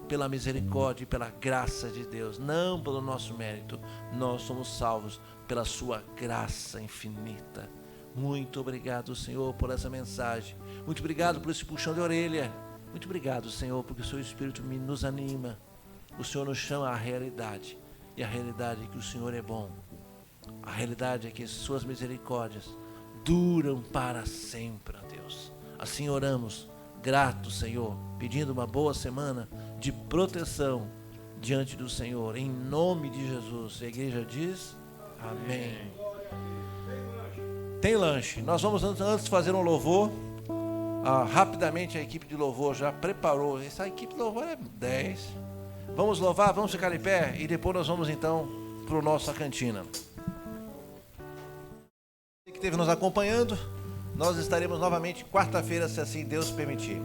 pela misericórdia e pela graça de Deus, não pelo nosso mérito. Nós somos salvos pela sua graça infinita. Muito obrigado, Senhor, por essa mensagem. Muito obrigado por esse puxão de orelha. Muito obrigado, Senhor, porque o seu Espírito nos anima. O Senhor nos chama à realidade. E a realidade é que o Senhor é bom. A realidade é que as suas misericórdias duram para sempre, ó Deus. Assim oramos. Grato, Senhor, pedindo uma boa semana de proteção diante do Senhor, em nome de Jesus. A igreja diz amém. Tem lanche. Nós vamos antes fazer um louvor. Rapidamente a equipe de louvor já preparou. Essa equipe de louvor é 10. Vamos louvar, vamos ficar em pé e depois nós vamos então para o nosso cantina. Você que esteve nos acompanhando. Nós estaremos novamente quarta-feira, se assim Deus permitir.